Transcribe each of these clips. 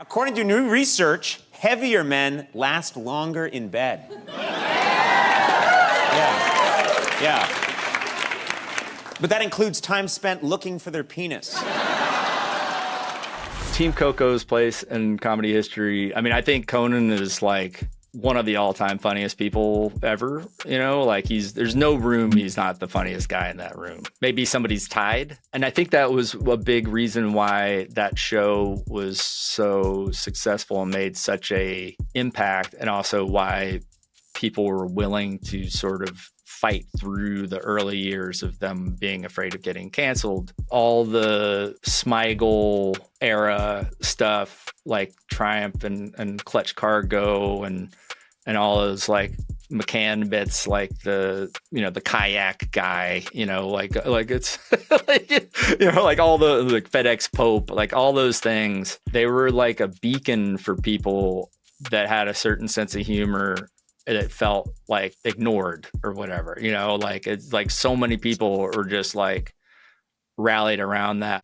According to new research, heavier men last longer in bed. Yeah. But that includes time spent looking for their penis. Team Coco's place in comedy history. I mean, I think Conan is like one of the all-time funniest people ever. You know, like there's no room he's not the funniest guy in that room. Maybe somebody's tied. And I think that was a big reason why that show was so successful and made such a impact, and also why people were willing to sort of fight through the early years of them being afraid of getting canceled. All the Smigel era stuff, like Triumph and Clutch Cargo and all those like McCann bits, like the kayak guy, like it's like all the like FedEx Pope, like all those things. They were like a beacon for people that had a certain sense of humor. It felt like ignored or whatever, like it's like so many people are just like rallied around that.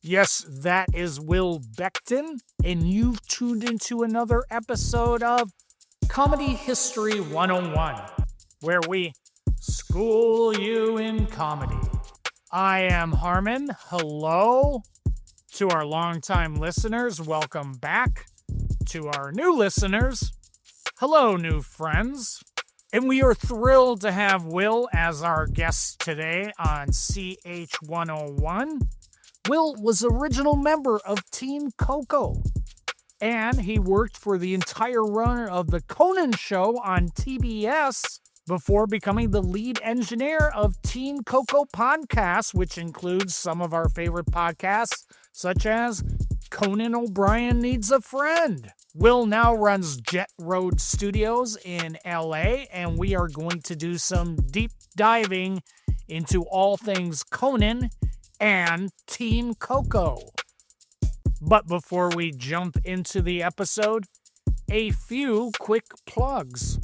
Yes, that is Will Becton, and you've tuned into another episode of Comedy History 101, where we school you in comedy. I am Harmon. Hello. To our longtime listeners, welcome back. To our new listeners, hello, new friends. And we are thrilled to have Will as our guest today on CH101. Will was original member of Team Coco, and he worked for the entire run of the Conan show on TBS before becoming the lead engineer of Team Coco podcast, which includes some of our favorite podcasts, such as Conan O'Brien Needs a Friend. Will now runs Jett Road Studios in LA, and we are going to do some deep diving into all things Conan and Team Coco. But before we jump into the episode, a few quick plugs.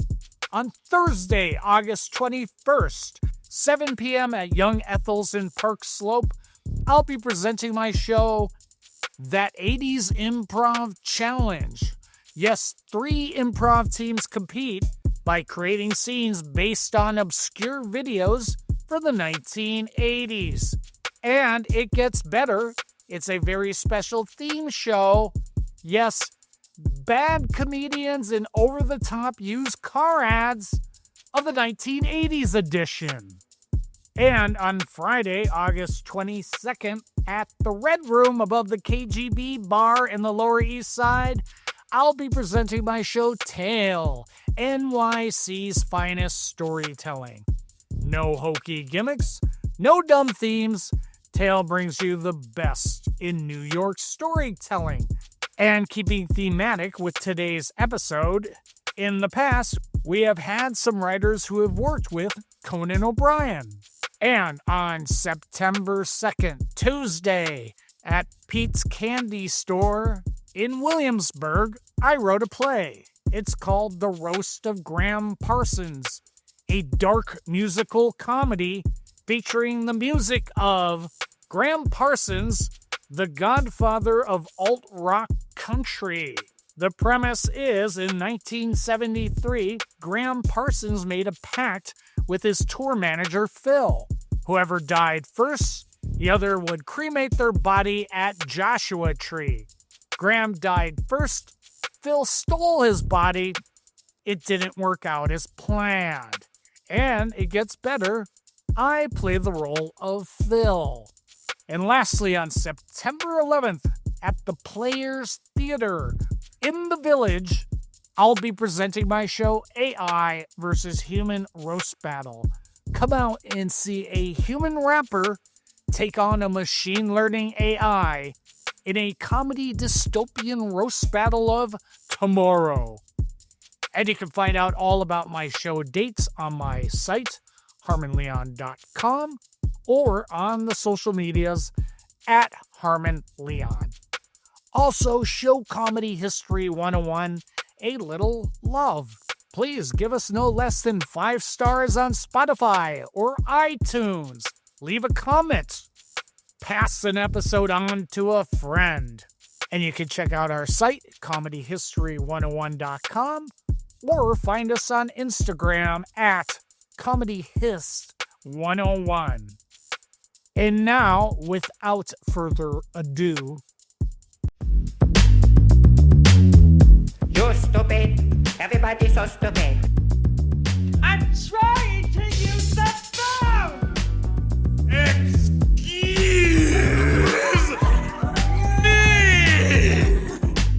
On Thursday, August 21st, 7 p.m. at Young Ethel's in Park Slope, I'll be presenting my show, That 80s Improv Challenge. Yes, 3 improv teams compete by creating scenes based on obscure videos for the 1980s. And it gets better. It's a very special theme show. Yes, bad comedians in over-the-top used car ads of the 1980s edition. And on Friday, August 22nd, at the Red Room above the KGB bar in the Lower East Side, I'll be presenting my show Tale, NYC's finest storytelling. No hokey gimmicks, no dumb themes. Tale brings you the best in New York storytelling. And keeping thematic with today's episode, in the past, we have had some writers who have worked with Conan O'Brien. And on September 2nd, Tuesday, at Pete's Candy Store in Williamsburg, I wrote a play. It's called The Roast of Graham Parsons, a dark musical comedy featuring the music of Graham Parsons, the godfather of alt-rock country. The premise is, in 1973, Graham Parsons made a pact with his tour manager, Phil. Whoever died first, the other would cremate their body at Joshua Tree. Graham died first. Phil stole his body. It didn't work out as planned. And it gets better. I play the role of Phil. And lastly, on September 11th, at the Players Theater in the Village, I'll be presenting my show AI versus Human Roast Battle. Come out and see a human rapper take on a machine learning AI in a comedy dystopian roast battle of tomorrow. And you can find out all about my show dates on my site, harmonleon.com, or on the social medias at harmonleon. Also, show Comedy History 101 a little love. Please give us no less than 5 stars on Spotify or iTunes. Leave a comment. pass an episode on to a friend. And you can check out our site, comedyhistory101.com, or find us on Instagram at comedyhist101. And now, without further ado, You're stupid. Everybody's so stupid. I'm trying to use the phone! Excuse me!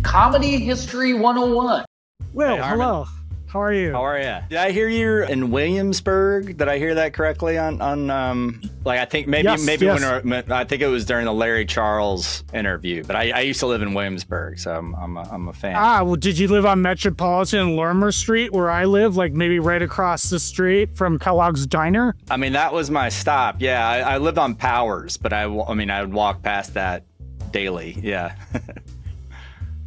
Comedy History 101. Well, Hey, Harmon. hello. How are you? How are you? Did I hear you're in Williamsburg? Did I hear that correctly? Like I think maybe Yes. when I think it was during the Larry Charles interview. But I used to live in Williamsburg, so I'm a fan. Well, did you live on Metropolitan and Lorimer Street where I live? Like maybe right across the street from Kellogg's Diner? I mean, that was my stop. Yeah, I lived on Powers, but I would walk past that daily. Yeah.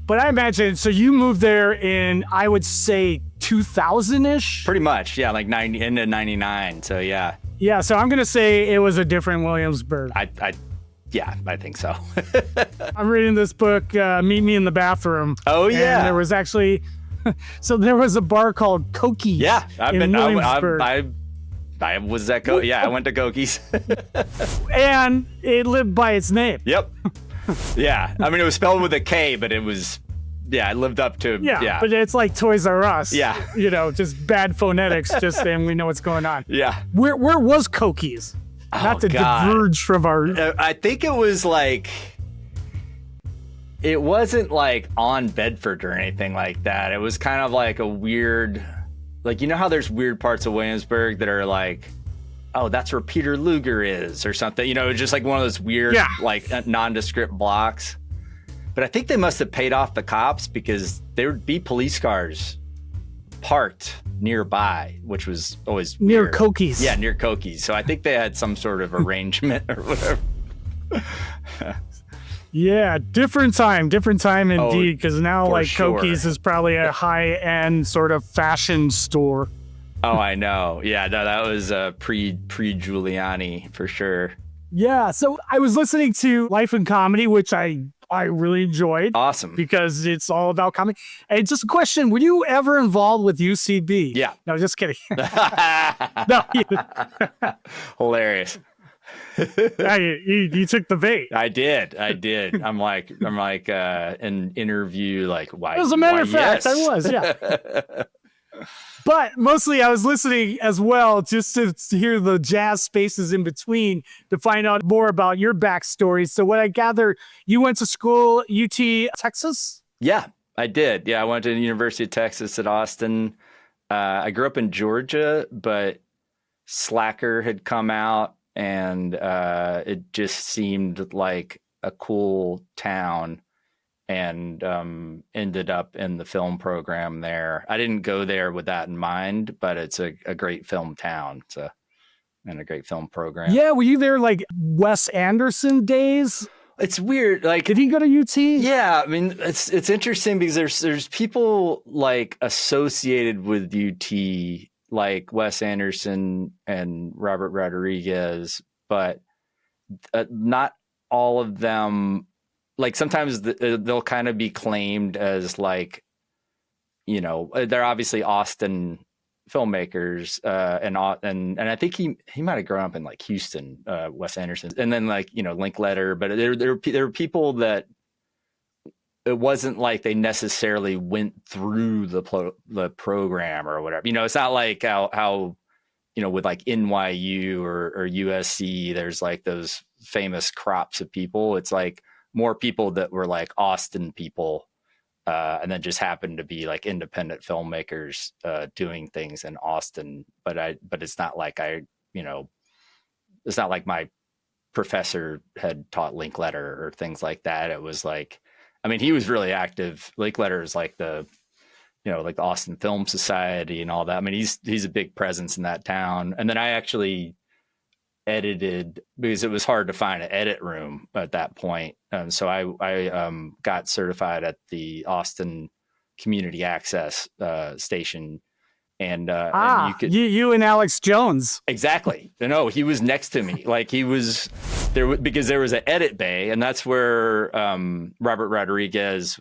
But I imagine, so you moved there in, I would say, 2000-ish? Pretty much. Yeah, like 90 into 99. So yeah. Yeah, so I'm going to say it was a different Williamsburg. I think so. I'm reading this book, Meet Me in the Bathroom. Oh, yeah. And there was actually, so there was a bar called Cokies. Yeah, I've in been. Williamsburg. I was at I went to Gokies. And it lived by its name. Yep. Yeah. I mean, it was spelled with a K, but it was. Yeah, I lived up to. Yeah, but it's like Toys R Us. Yeah. You know, just bad phonetics, just saying we know what's going on. Yeah. Where was Cokies? Not to God. diverge from our... I think it was like. It wasn't like on Bedford or anything like that. It was kind of like a weird. Like, you know how there's weird parts of Williamsburg that are like, oh, that's where Peter Luger is or something. You know, just like one of those weird, like nondescript blocks. But I think they must have paid off the cops because there would be police cars parked nearby, which was always Near weird. Cokies. Yeah, near Cokies. So I think they had some sort of arrangement or whatever. Yeah, different time indeed, because now for like sure. Cokies is probably a high-end sort of fashion store. Oh, I know. Yeah, no, that was pre Giuliani for sure. Yeah, so I was listening to Life and Comedy, which I really enjoyed. Awesome. Because it's all about comedy. And just a question, were you ever involved with UCB? Yeah. No, just kidding. No, Hilarious. you took the bait. I did. I'm like an interview, like, why? As a matter of fact, yes. I was, yeah. But mostly I was listening as well just to hear the jazz spaces in between to find out more about your backstory. So what I gather, you went to school, UT Texas? Yeah, I did. Yeah, I went to the University of Texas at Austin. I grew up in Georgia, but Slacker had come out and it just seemed like a cool town. And ended up in the film program there. I didn't go there with that in mind, but it's a great film town. And a great film program. Yeah, were you there like Wes Anderson days? It's weird. Like, did he go to UT? Yeah, I mean, it's interesting because there's people like associated with UT, like Wes Anderson and Robert Rodriguez, but not all of them. Like sometimes they'll kind of be claimed as like, you know, they're obviously Austin filmmakers, and I think he might have grown up in like Houston, Wes Anderson, and then like, you know, Linkletter. But there were people that it wasn't like they necessarily went through the program or whatever. You know, it's not like how you know, with like NYU or USC, there's like those famous crops of people. It's like more people that were like Austin people, and then just happened to be like independent filmmakers doing things in Austin. But it's not like it's not like my professor had taught Linkletter or things like that. It was like, I mean, he was really active. Linkletter is like the Austin Film Society and all that. I mean, he's a big presence in that town. And then I actually edited because it was hard to find an edit room at that point. So I got certified at the Austin Community Access station. And you could, you and Alex Jones. exactly. No, he was next to me. Like he was because there was an edit bay, and that's where Robert Rodriguez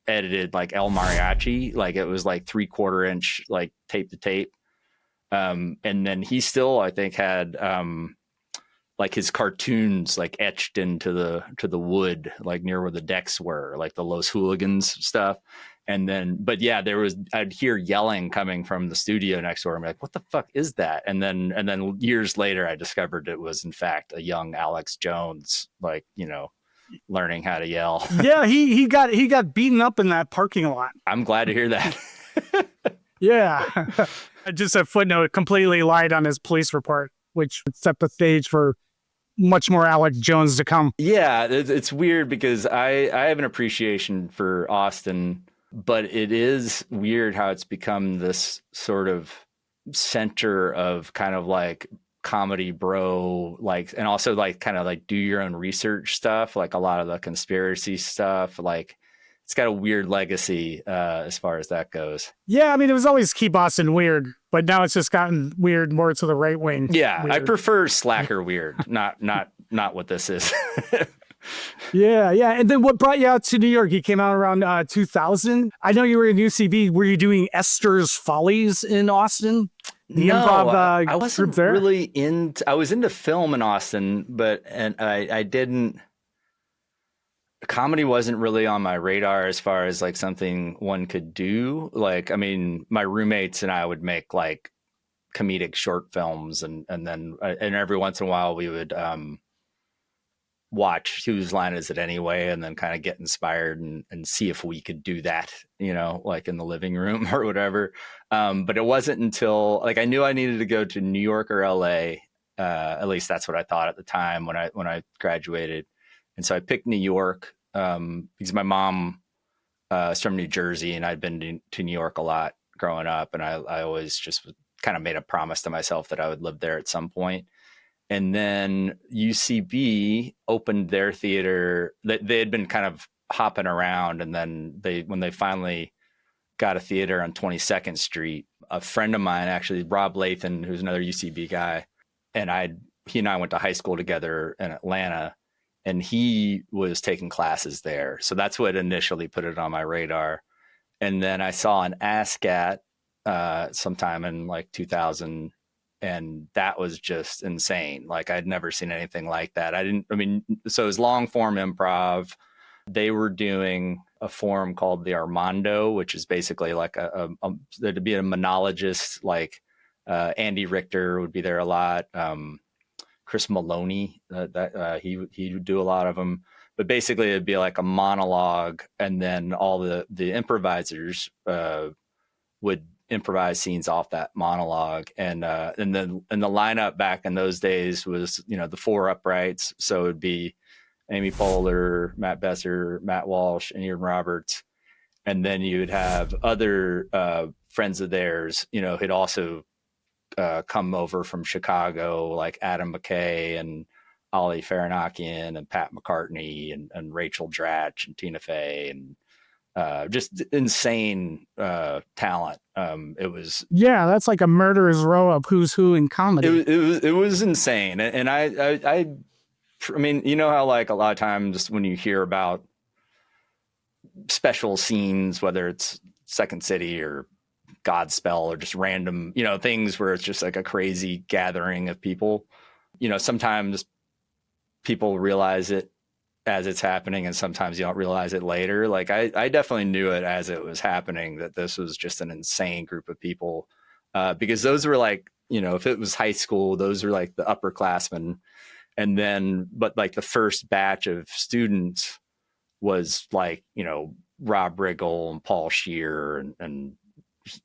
edited like El Mariachi. Like it was like 3/4 inch, like tape to tape. And then he still, I think, had like his cartoons like etched into the wood, like near where the decks were, like the Los Hooligans stuff. And then, but yeah, I'd hear yelling coming from the studio next door. I'm like, what the fuck is that? And then years later, I discovered it was in fact a young Alex Jones, like, learning how to yell. Yeah, he got beaten up in that parking lot. I'm glad to hear that. Yeah. Just a footnote, completely lied on his police report, which set the stage for much more Alex Jones to come. Yeah, it's weird because I have an appreciation for Austin, but it is weird how it's become this sort of center of kind of like comedy bro, like, and also like kind of like do your own research stuff, like a lot of the conspiracy stuff, like it's got a weird legacy as far as that goes. Yeah, I mean, it was always keep Austin weird, but now it's just gotten weird more to the right wing. Yeah, weird. I prefer slacker weird, not what this is. Yeah. And then what brought you out to New York? You came out around 2000. I know you were in UCB. Were you doing Esther's Follies in Austin? The improv I wasn't there? really into. I was into film in Austin, but I didn't. Comedy wasn't really on my radar as far as like something one could do. Like, I mean, my roommates and I would make like comedic short films, and then every once in a while we would watch Whose Line Is It Anyway, and then kind of get inspired and see if we could do that, like in the living room or whatever. But it wasn't until like I knew I needed to go to New York or LA. At least that's what I thought at the time when I graduated. And so I picked New York because my mom is from New Jersey, and I'd been to New York a lot growing up. And I always just kind of made a promise to myself that I would live there at some point. And then UCB opened their theater. They had been kind of hopping around. And then when they finally got a theater on 22nd Street, a friend of mine, actually, Rob Lathan, who's another UCB guy, and he and I went to high school together in Atlanta. And he was taking classes there. So that's what initially put it on my radar. And then I saw an ASCAT sometime in like 2000. And that was just insane. Like I'd never seen anything like that. So it was long form improv. They were doing a form called the Armando, which is basically like there'd be a monologist, like Andy Richter would be there a lot. Chris Maloney, he would do a lot of them, but basically it'd be like a monologue, and then all the improvisers would improvise scenes off that monologue, and then the lineup back in those days was the four uprights, so it'd be Amy Pohler, Matt Besser, Matt Walsh, and Ian Roberts, and then you would have other friends of theirs, who'd also come over from Chicago, like Adam McKay and Ollie Farinakian and Pat McCartney and Rachel Dratch and Tina Fey, and just insane talent. It was that's like a murderer's row of who's who in comedy. It was insane, and I mean, how like a lot of times when you hear about special scenes, whether it's Second City or Godspell or just random, things where it's just like a crazy gathering of people, sometimes people realize it as it's happening, and sometimes you don't realize it later. Like I definitely knew it as it was happening, that this was just an insane group of people, because those were like, if it was high school, those were like the upperclassmen. And then, but like the first batch of students was like, Rob Riggle and Paul Scheer and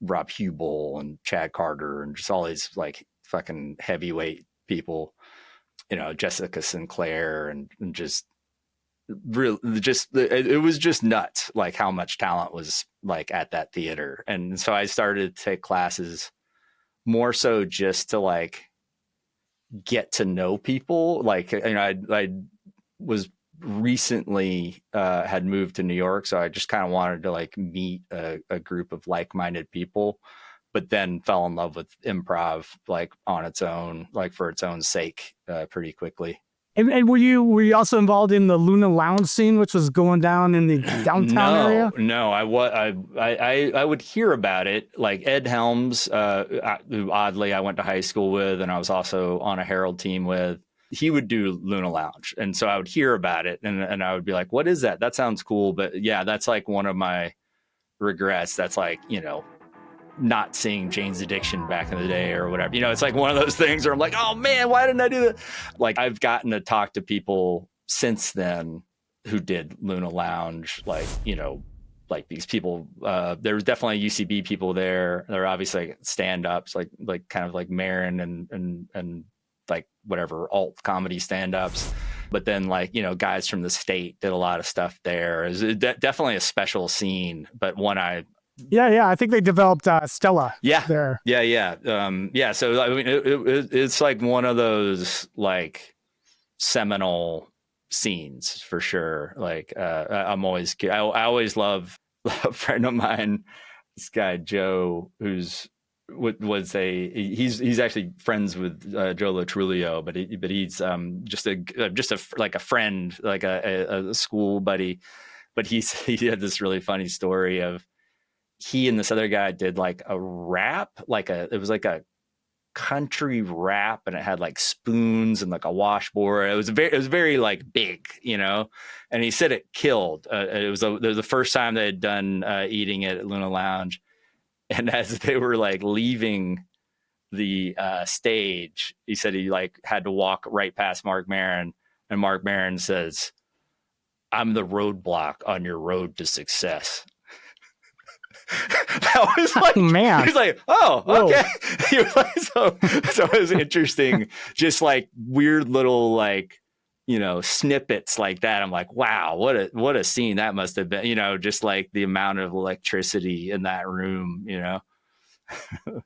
Rob Hubel and Chad Carter and just all these like fucking heavyweight people, Jessica Sinclair and just really it was just nuts, like how much talent was like at that theater. And so I started to take classes more so just to like get to know people. Like, I was recently had moved to New York, so I just kind of wanted to like meet a group of like-minded people, but then fell in love with improv like on its own, like for its own sake, pretty quickly. And were you also involved in the Luna Lounge scene, which was going down in the downtown area? No, I would hear about it. Like Ed Helms, who oddly I went to high school with, and I was also on a Herald team with. He would do Luna Lounge, and so I would hear about it, and I would be like, "What is that? That sounds cool." But yeah, that's like one of my regrets. That's like, not seeing Jane's Addiction back in the day or whatever. It's like one of those things where I'm like, oh man, why didn't I do that? Like I've gotten to talk to people since then who did Luna Lounge, like these people. There was definitely UCB people there. There are obviously like stand-ups, like kind of like Marin and like whatever alt comedy stand-ups. But then like, guys from the state did a lot of stuff there. It's definitely a special scene, but one Yeah. I think they developed Stella. Yeah. There. Yeah. So I mean, it's like one of those like seminal scenes for sure. Like I always love a friend of mine, this guy Joe, he's actually friends with Joe Latrulio, but he's just a friend, like a school buddy. But he had this really funny story of he and this other guy did like a rap, it was like a country rap, and it had like spoons and like a washboard. It was very like big, and he said it killed. It was the first time they had done eating it at Luna Lounge. And as they were like leaving the stage, he said he like had to walk right past Mark Maron, and Mark Maron says, "I'm the roadblock on your road to success." That was like, man. He's like, oh, okay. He was like, so it was interesting, just like weird little like, snippets like that. I'm like, wow, what a scene that must have been, just like the amount of electricity in that room,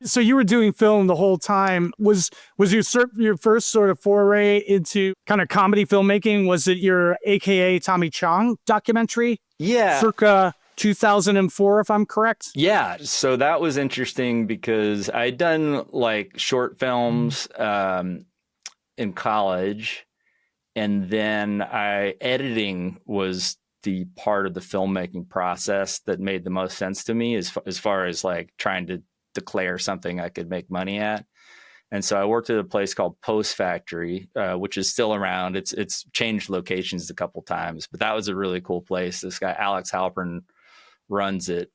So you were doing film the whole time. Was your first sort of foray into kind of comedy filmmaking? Was it your AKA Tommy Chong documentary? Yeah. Circa 2004, if I'm correct. Yeah. So that was interesting because I'd done like short films in college. And then editing was the part of the filmmaking process that made the most sense to me as far as like trying to declare something I could make money at. And so I worked at a place called Post Factory, which is still around. It's changed locations a couple times, but that was a really cool place. This guy, Alex Halpern, runs it.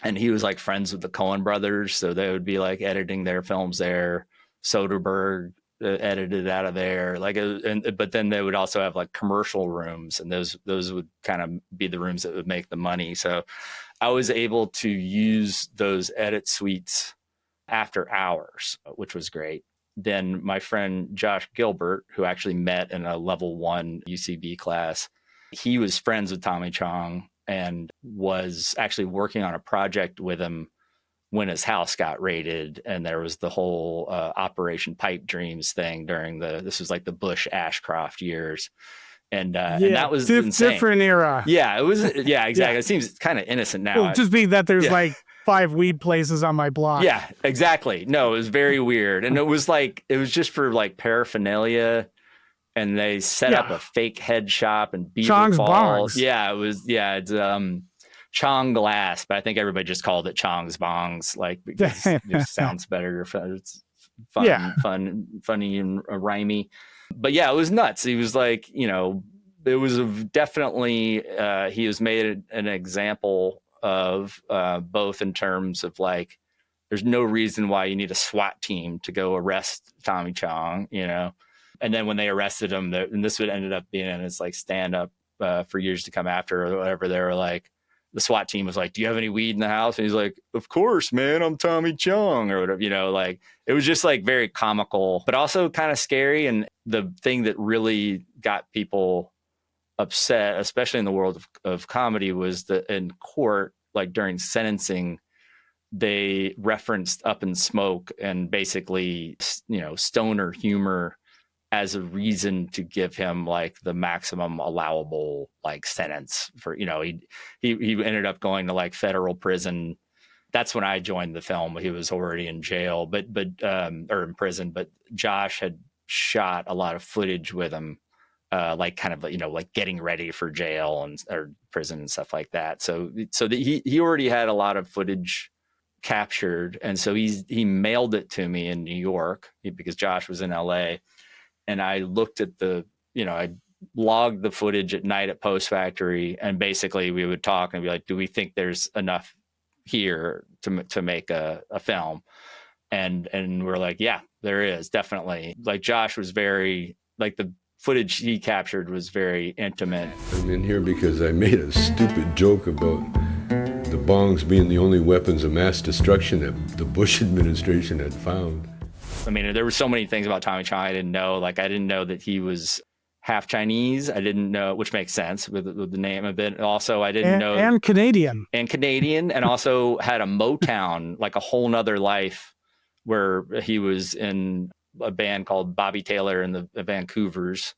And he was like friends with the Coen brothers. So they would be like editing their films there. Soderbergh edited out of there, but then they would also have like commercial rooms, and those would kind of be the rooms that would make the money. So I was able to use those edit suites after hours, which was great. Then my friend Josh Gilbert, who actually met in a level 1 UCB class, he was friends with Tommy Chong and was actually working on a project with him when his house got raided, and there was the whole Operation Pipe Dreams thing this was like the Bush Ashcroft years. And that was insane. Different era. Yeah, it was. Yeah, exactly. Yeah. It seems kind of innocent now. Well, just being that there's like 5 weed places on my block. Yeah, exactly. No, it was very weird. And it was just for like paraphernalia. And they set up a fake head shop in Beaver Chong's Falls. Bongs. Yeah, it was. Yeah, it's Chong Glass, but I think everybody just called it Chong's Bongs, like because it just sounds better. It's fun, funny, and rhymey. But yeah, it was nuts. He was like, it was definitely he was made an example of both in terms of like, there's no reason why you need a SWAT team to go arrest Tommy Chong, And then when they arrested him, and this would ended up being in his like stand up for years to come after or whatever, they were like, the SWAT team was like, "Do you have any weed in the house?" And he's like, "Of course, man. I'm Tommy Chong," or whatever. Like it was just like very comical, but also kind of scary. And the thing that really got people upset, especially in the world of comedy, was that in court, like during sentencing, they referenced Up in Smoke and basically, stoner humor as a reason to give him like the maximum allowable like sentence for, he ended up going to like federal prison. That's when I joined the film. He was already in jail, or in prison, but Josh had shot a lot of footage with him like kind of, like getting ready for jail or prison and stuff like that. So he already had a lot of footage captured. And so he mailed it to me in New York because Josh was in LA. And I looked at I logged the footage at night at Post Factory, and basically we would talk and be like, do we think there's enough here to make a film? And we're like, yeah, there is definitely. Like Josh was very, like the footage he captured was very intimate. I'm in here because I made a stupid joke about the bongs being the only weapons of mass destruction that the Bush administration had found. I mean, there were so many things about Tommy Chong I didn't know. Like, I didn't know that he was half Chinese. I didn't know, which makes sense with the name of it. Also, I didn't know. And Canadian. And also had a Motown, like a whole nother life, where he was in a band called Bobby Taylor and the Vancouvers.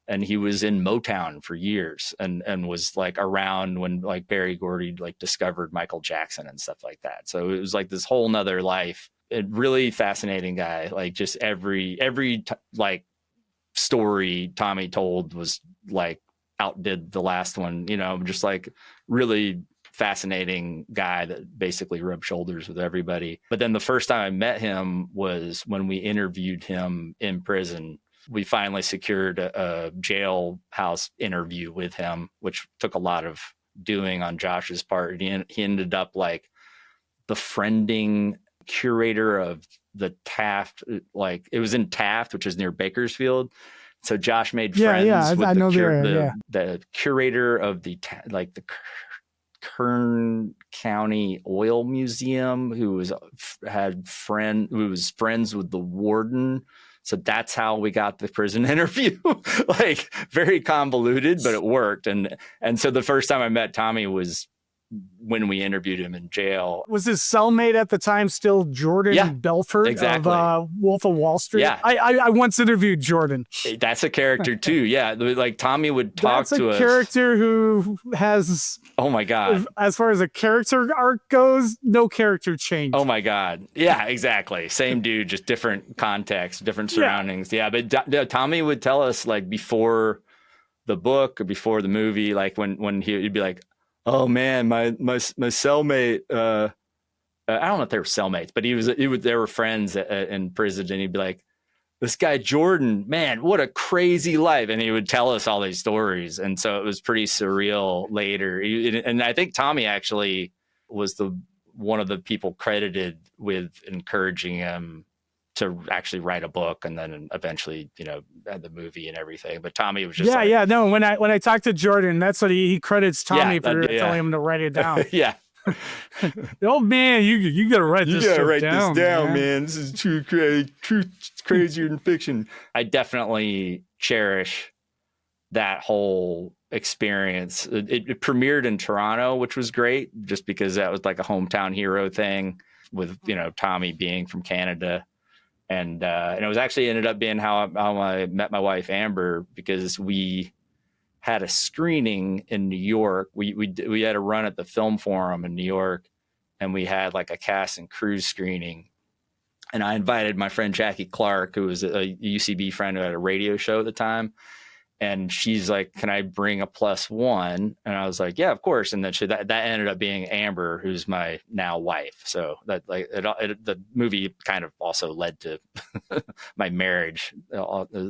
And he was in Motown for years and was like around when like Berry Gordy like discovered Michael Jackson and stuff like that. So it was like this whole nother life. A really fascinating guy. Like just every like story Tommy told was like outdid the last one, just like really fascinating guy that basically rubbed shoulders with everybody. But then the first time I met him was when we interviewed him in prison. We finally secured a jailhouse interview with him, which took a lot of doing on Josh's part. He ended up like befriending curator of the Taft, like it was in Taft, which is near Bakersfield. So Josh made friends with the curator of the Kern County Oil Museum, who was friends with the warden. So that's how we got the prison interview. Like very convoluted, but it worked. And so the first time I met Tommy was when we interviewed him in jail. Was his cellmate at the time still Jordan Belfort of Wolf of Wall Street? Yeah. I once interviewed Jordan. That's a character too. Yeah. Like Tommy would talk to us. That's a character who has... Oh my God. As far as a character arc goes, no character change. Oh my God. Yeah, exactly. Same dude, just different context, different surroundings. Yeah. But Tommy would tell us like before the book or before the movie, like when he'd be like, oh man, my cellmate, I don't know if they were cellmates, but they were friends in prison, and he'd be like, this guy Jordan, man, what a crazy life. And he would tell us all these stories. And so it was pretty surreal later. And I think Tommy actually was one of the people credited with encouraging him to actually write a book, and then eventually, had the movie and everything. But Tommy was just no. When I talked to Jordan, that's what he credits Tommy for telling him to write it down. Yeah. Oh man, you gotta write this down, man. This is true, crazier than fiction. I definitely cherish that whole experience. It premiered in Toronto, which was great, just because that was like a hometown hero thing with Tommy being from Canada. And it was actually ended up being how I met my wife Amber, because we had a screening in New York. We had a run at the Film Forum in New York, and we had like a cast and crew screening. And I invited my friend Jackie Clark, who was a UCB friend who had a radio show at the time. And she's like, can I bring a +1? And I was like, yeah, of course. And then that ended up being Amber, who's my now wife. So that the movie kind of also led to my marriage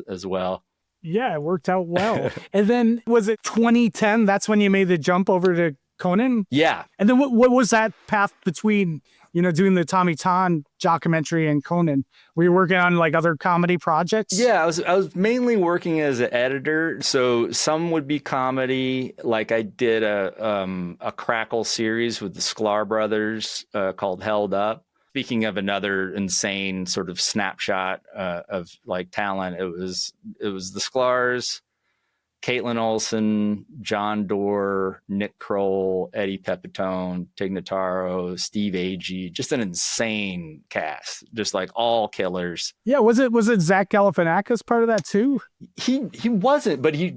as well. Yeah, it worked out well. And then was it 2010? That's when you made the jump over to Conan? Yeah. And then what was that path between, doing the Tommy Chong documentary and Conan? Were you working on like other comedy projects? Yeah, I was mainly working as an editor. So some would be comedy. Like I did a Crackle series with the Sklar brothers called Held Up. Speaking of another insane sort of snapshot of like talent, it was the Sklars, Caitlin Olsen, John Doerr, Nick Kroll, Eddie Pepitone, Tig Notaro, Steve Agee, just an insane cast, just like all killers. Yeah, was it Zach Galifianakis part of that too? He wasn't, but he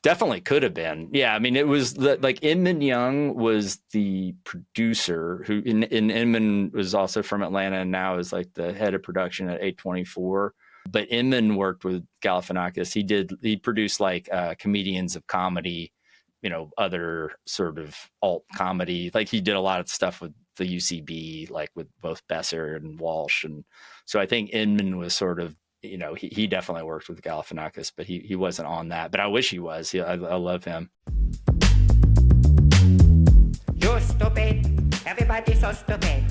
definitely could have been. Yeah, I mean, it was like Inman Young was the producer, who in Inman was also from Atlanta and now is like the head of production at A24. But Inman worked with Galifianakis. He produced like Comedians of Comedy, other sort of alt comedy. Like he did a lot of stuff with the UCB, like with both Besser and Walsh. And so I think Inman was sort of, he definitely worked with Galifianakis, but he wasn't on that. But I wish he was. I love him. You're stupid. Everybody's so stupid.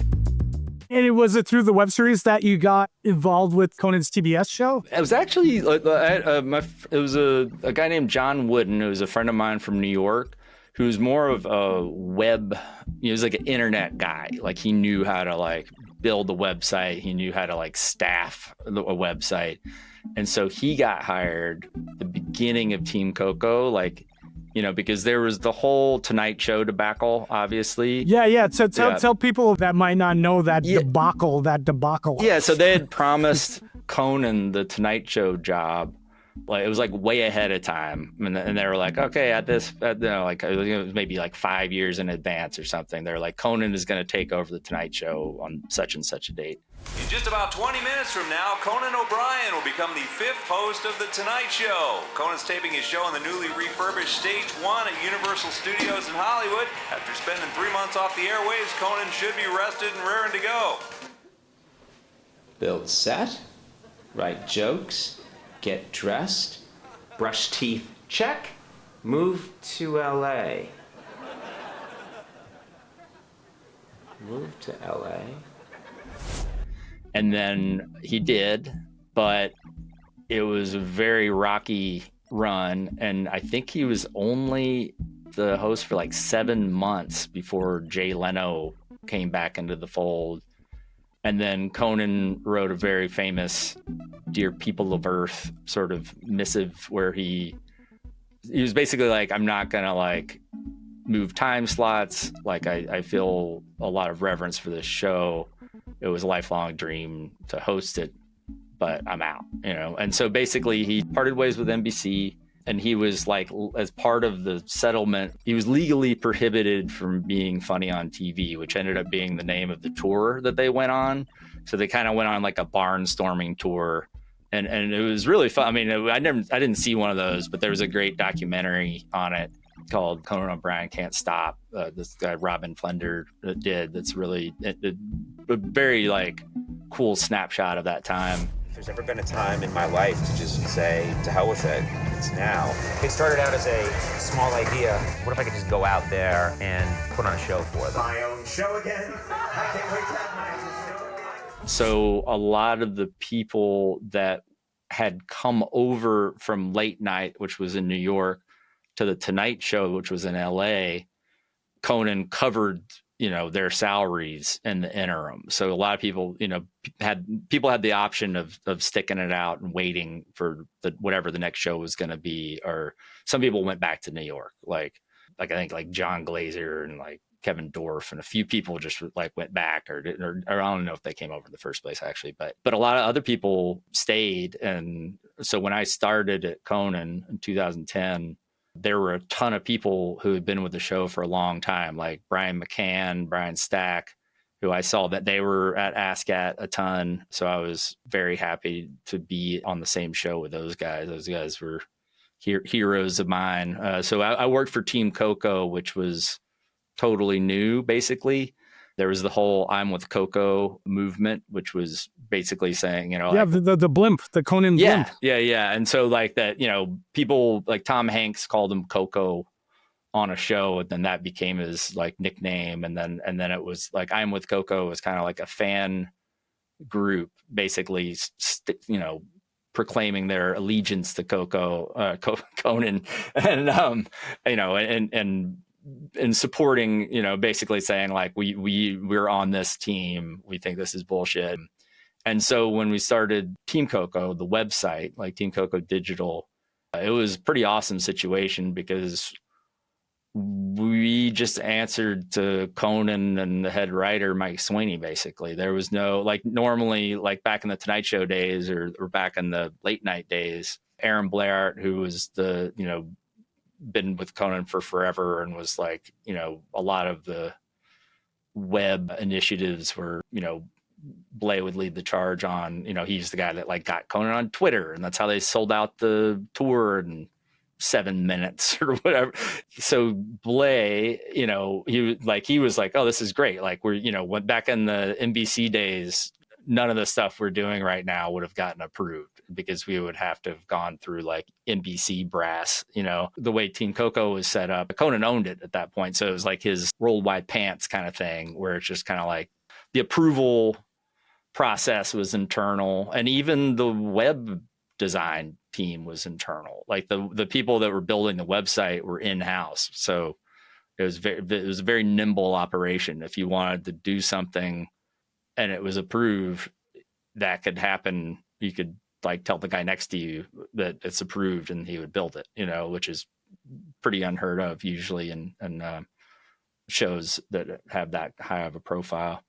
And was it through the web series that you got involved with Conan's TBS show? It was actually it was a guy named John Wooden, who was a friend of mine from New York, who's more of a web. He was like an internet guy. Like he knew how to like build a website. He knew how to like staff a website, and so he got hired at the beginning of Team Coco, like. Because there was the whole Tonight Show debacle, obviously. Yeah. So tell people that might not know that debacle. Yeah, so they had promised Conan the Tonight Show job. Like it was like way ahead of time. And they were like, okay, it was maybe like 5 years in advance or something. They're like, Conan is going to take over the Tonight Show on such and such a date. In just about 20 minutes from now, Conan O'Brien will become the 5th host of The Tonight Show. Conan's taping his show on the newly refurbished Stage 1 at Universal Studios in Hollywood. After spending 3 months off the airwaves, Conan should be rested and raring to go. Build set, write jokes, get dressed, brush teeth, check, move to LA. Move to LA. And then he did, but it was a very rocky run. And I think he was only the host for like 7 months before Jay Leno came back into the fold. And then Conan wrote a very famous Dear People of Earth sort of missive where he was basically like, I'm not going to like move time slots. Like I feel a lot of reverence for this show. It was a lifelong dream to host it, but I'm out, And so basically he parted ways with NBC, and he was like, as part of the settlement, he was legally prohibited from being funny on TV, which ended up being the name of the tour that they went on. So they kind of went on like a barnstorming tour, and it was really fun. I mean, I didn't see one of those, but there was a great documentary on it called Conan O'Brien Can't Stop. This guy Robin Flender did. That's really a very like cool snapshot of that time. If there's ever been a time in my life to just say to hell with it, it's now. It started out as a small idea. What if I could just go out there and put on a show for them? My own show again. I can't wait to have my own show again. So a lot of the people that had come over from late night, which was in New York, to the Tonight Show, which was in LA, Conan covered, their salaries in the interim. So a lot of people, had the option of sticking it out and waiting for whatever the next show was going to be. Or some people went back to New York, like I think like John Glazer and like Kevin Dorff, and a few people just like went back or I don't know if they came over in the first place actually, but a lot of other people stayed. And so when I started at Conan in 2010, there were a ton of people who had been with the show for a long time, like Brian McCann, Brian Stack, who I saw that they were at ASCAT a ton. So I was very happy to be on the same show with those guys. Those guys were heroes of mine. So I worked for Team Coco, which was totally new, basically. There was the whole I'm with Coco movement, which was basically saying, the blimp, the Conan blimp. Yeah. And so like that, people like Tom Hanks called him Coco on a show, and then that became his like nickname. And then it was like I'm with Coco was kind of like a fan group, basically, proclaiming their allegiance to Conan, and supporting, basically saying like we're on this team. We think this is bullshit. And so when we started Team Coco, the website, like Team Coco Digital, it was a pretty awesome situation because we just answered to Conan and the head writer, Mike Sweeney, basically. There was no, like normally, like back in the Tonight Show days or back in the late night days, Aaron Blair, who was been with Conan for forever and was like, a lot of the web initiatives were, Blay would lead the charge on, he's the guy that like got Conan on Twitter, and that's how they sold out the tour in 7 minutes or whatever. So Blay, he was like, oh, this is great. Like went back in the NBC days, none of the stuff we're doing right now would have gotten approved because we would have to have gone through like NBC brass, the way Team Coco was set up. Conan owned it at that point. So it was like his worldwide pants kind of thing, where it's just kind of like the approval process was internal, and even the web design team was internal. Like the people that were building the website were in-house. So it was a very nimble operation. If you wanted to do something and it was approved, that could happen. You could like tell the guy next to you that it's approved and he would build it, which is pretty unheard of usually in shows that have that high of a profile.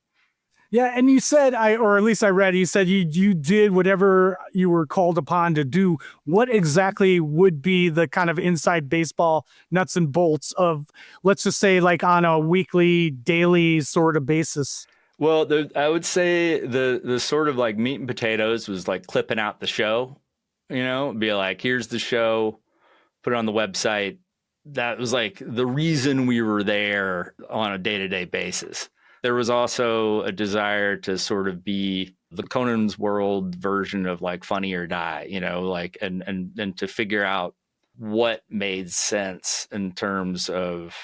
Yeah, and you said, or at least I read, you said you did whatever you were called upon to do. What exactly would be the kind of inside baseball nuts and bolts of, let's just say, like on a weekly, daily sort of basis? Well, I would say the sort of like meat and potatoes was like clipping out the show, be like, here's the show, put it on the website. That was like the reason we were there on a day-to-day basis. There was also a desire to sort of be the Conan's World version of like Funny or Die, and to figure out what made sense in terms of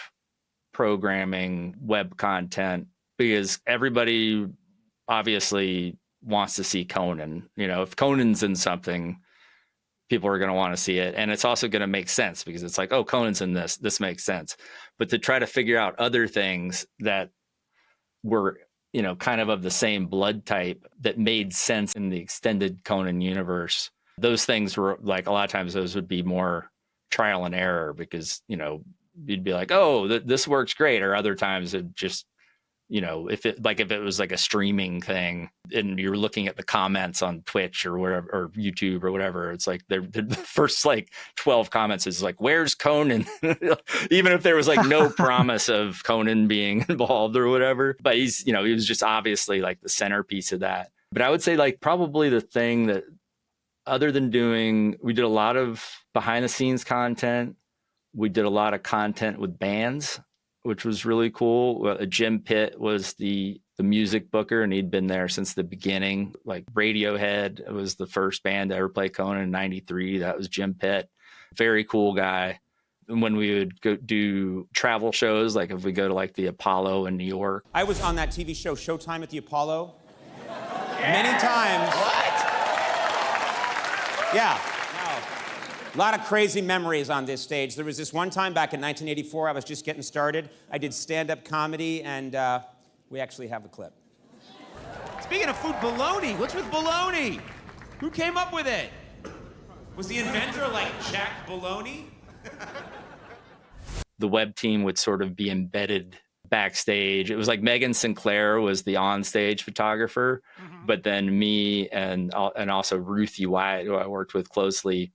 programming, web content, because everybody obviously wants to see Conan. If Conan's in something, people are going to want to see it. And it's also going to make sense because it's like, oh, Conan's in this makes sense. But to try to figure out other things that were, kind of the same blood type that made sense in the extended Conan universe. Those things were like, a lot of times those would be more trial and error because, you'd be like, oh, this works great. Or other times it just, if it was like a streaming thing and you're looking at the comments on Twitch or whatever, or YouTube or whatever, it's like the first like 12 comments is like, where's Conan? Even if there was like no promise of Conan being involved or whatever, but he's, he was just obviously like the centerpiece of that. But I would say like probably the thing that other than we did a lot of behind the scenes content. We did a lot of content with bands, which was really cool. Jim Pitt was the music booker, and he'd been there since the beginning. Like Radiohead was the first band to ever play Conan in '93. That was Jim Pitt. Very cool guy. And when we would go do travel shows, like if we go to like the Apollo in New York. I was on that TV show Showtime at the Apollo many times. What? Yeah. A lot of crazy memories on this stage. There was this one time back in 1984, I was just getting started. I did stand-up comedy, and we actually have the clip. Speaking of food, bologna. What's with bologna? Who came up with it? Was the inventor like Jack Bologna? The web team would sort of be embedded backstage. It was like Megan Sinclair was the onstage photographer, but then me and also Ruthie Wyatt, who I worked with closely,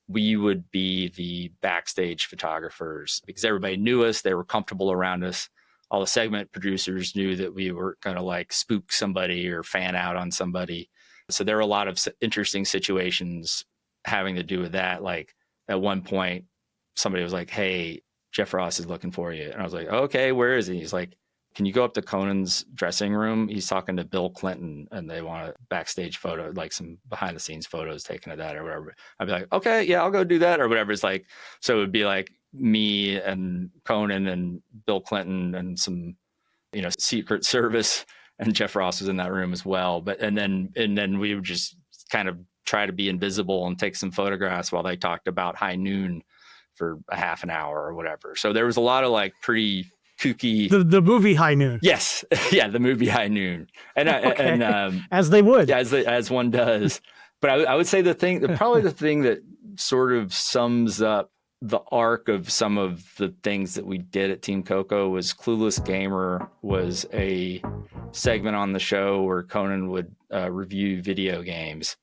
we would be the backstage photographers because everybody knew us. They were comfortable around us. All the segment producers knew that we were going to like spook somebody or fan out on somebody. So there were a lot of interesting situations having to do with that. Like at one point, somebody was like, hey, Jeff Ross is looking for you. And I was like, okay, where is he? He's like, can you go up to Conan's dressing room? He's talking to Bill Clinton and they want a backstage photo, like some behind the scenes photos taken of that or whatever. I'd be like, okay, yeah, I'll go do that or whatever. It's like, so it would be like me and Conan and Bill Clinton and some, Secret Service, and Jeff Ross was in that room as well. And then we would just kind of try to be invisible and take some photographs while they talked about High Noon for a half an hour or whatever. So there was a lot of like pretty kooky. The movie High Noon. Yes. Yeah. The movie High Noon. And, okay. As they would. Yeah, as one does. But I would say probably the thing that sort of sums up the arc of some of the things that we did at Team Coco was Clueless Gamer was a segment on the show where Conan would review video games.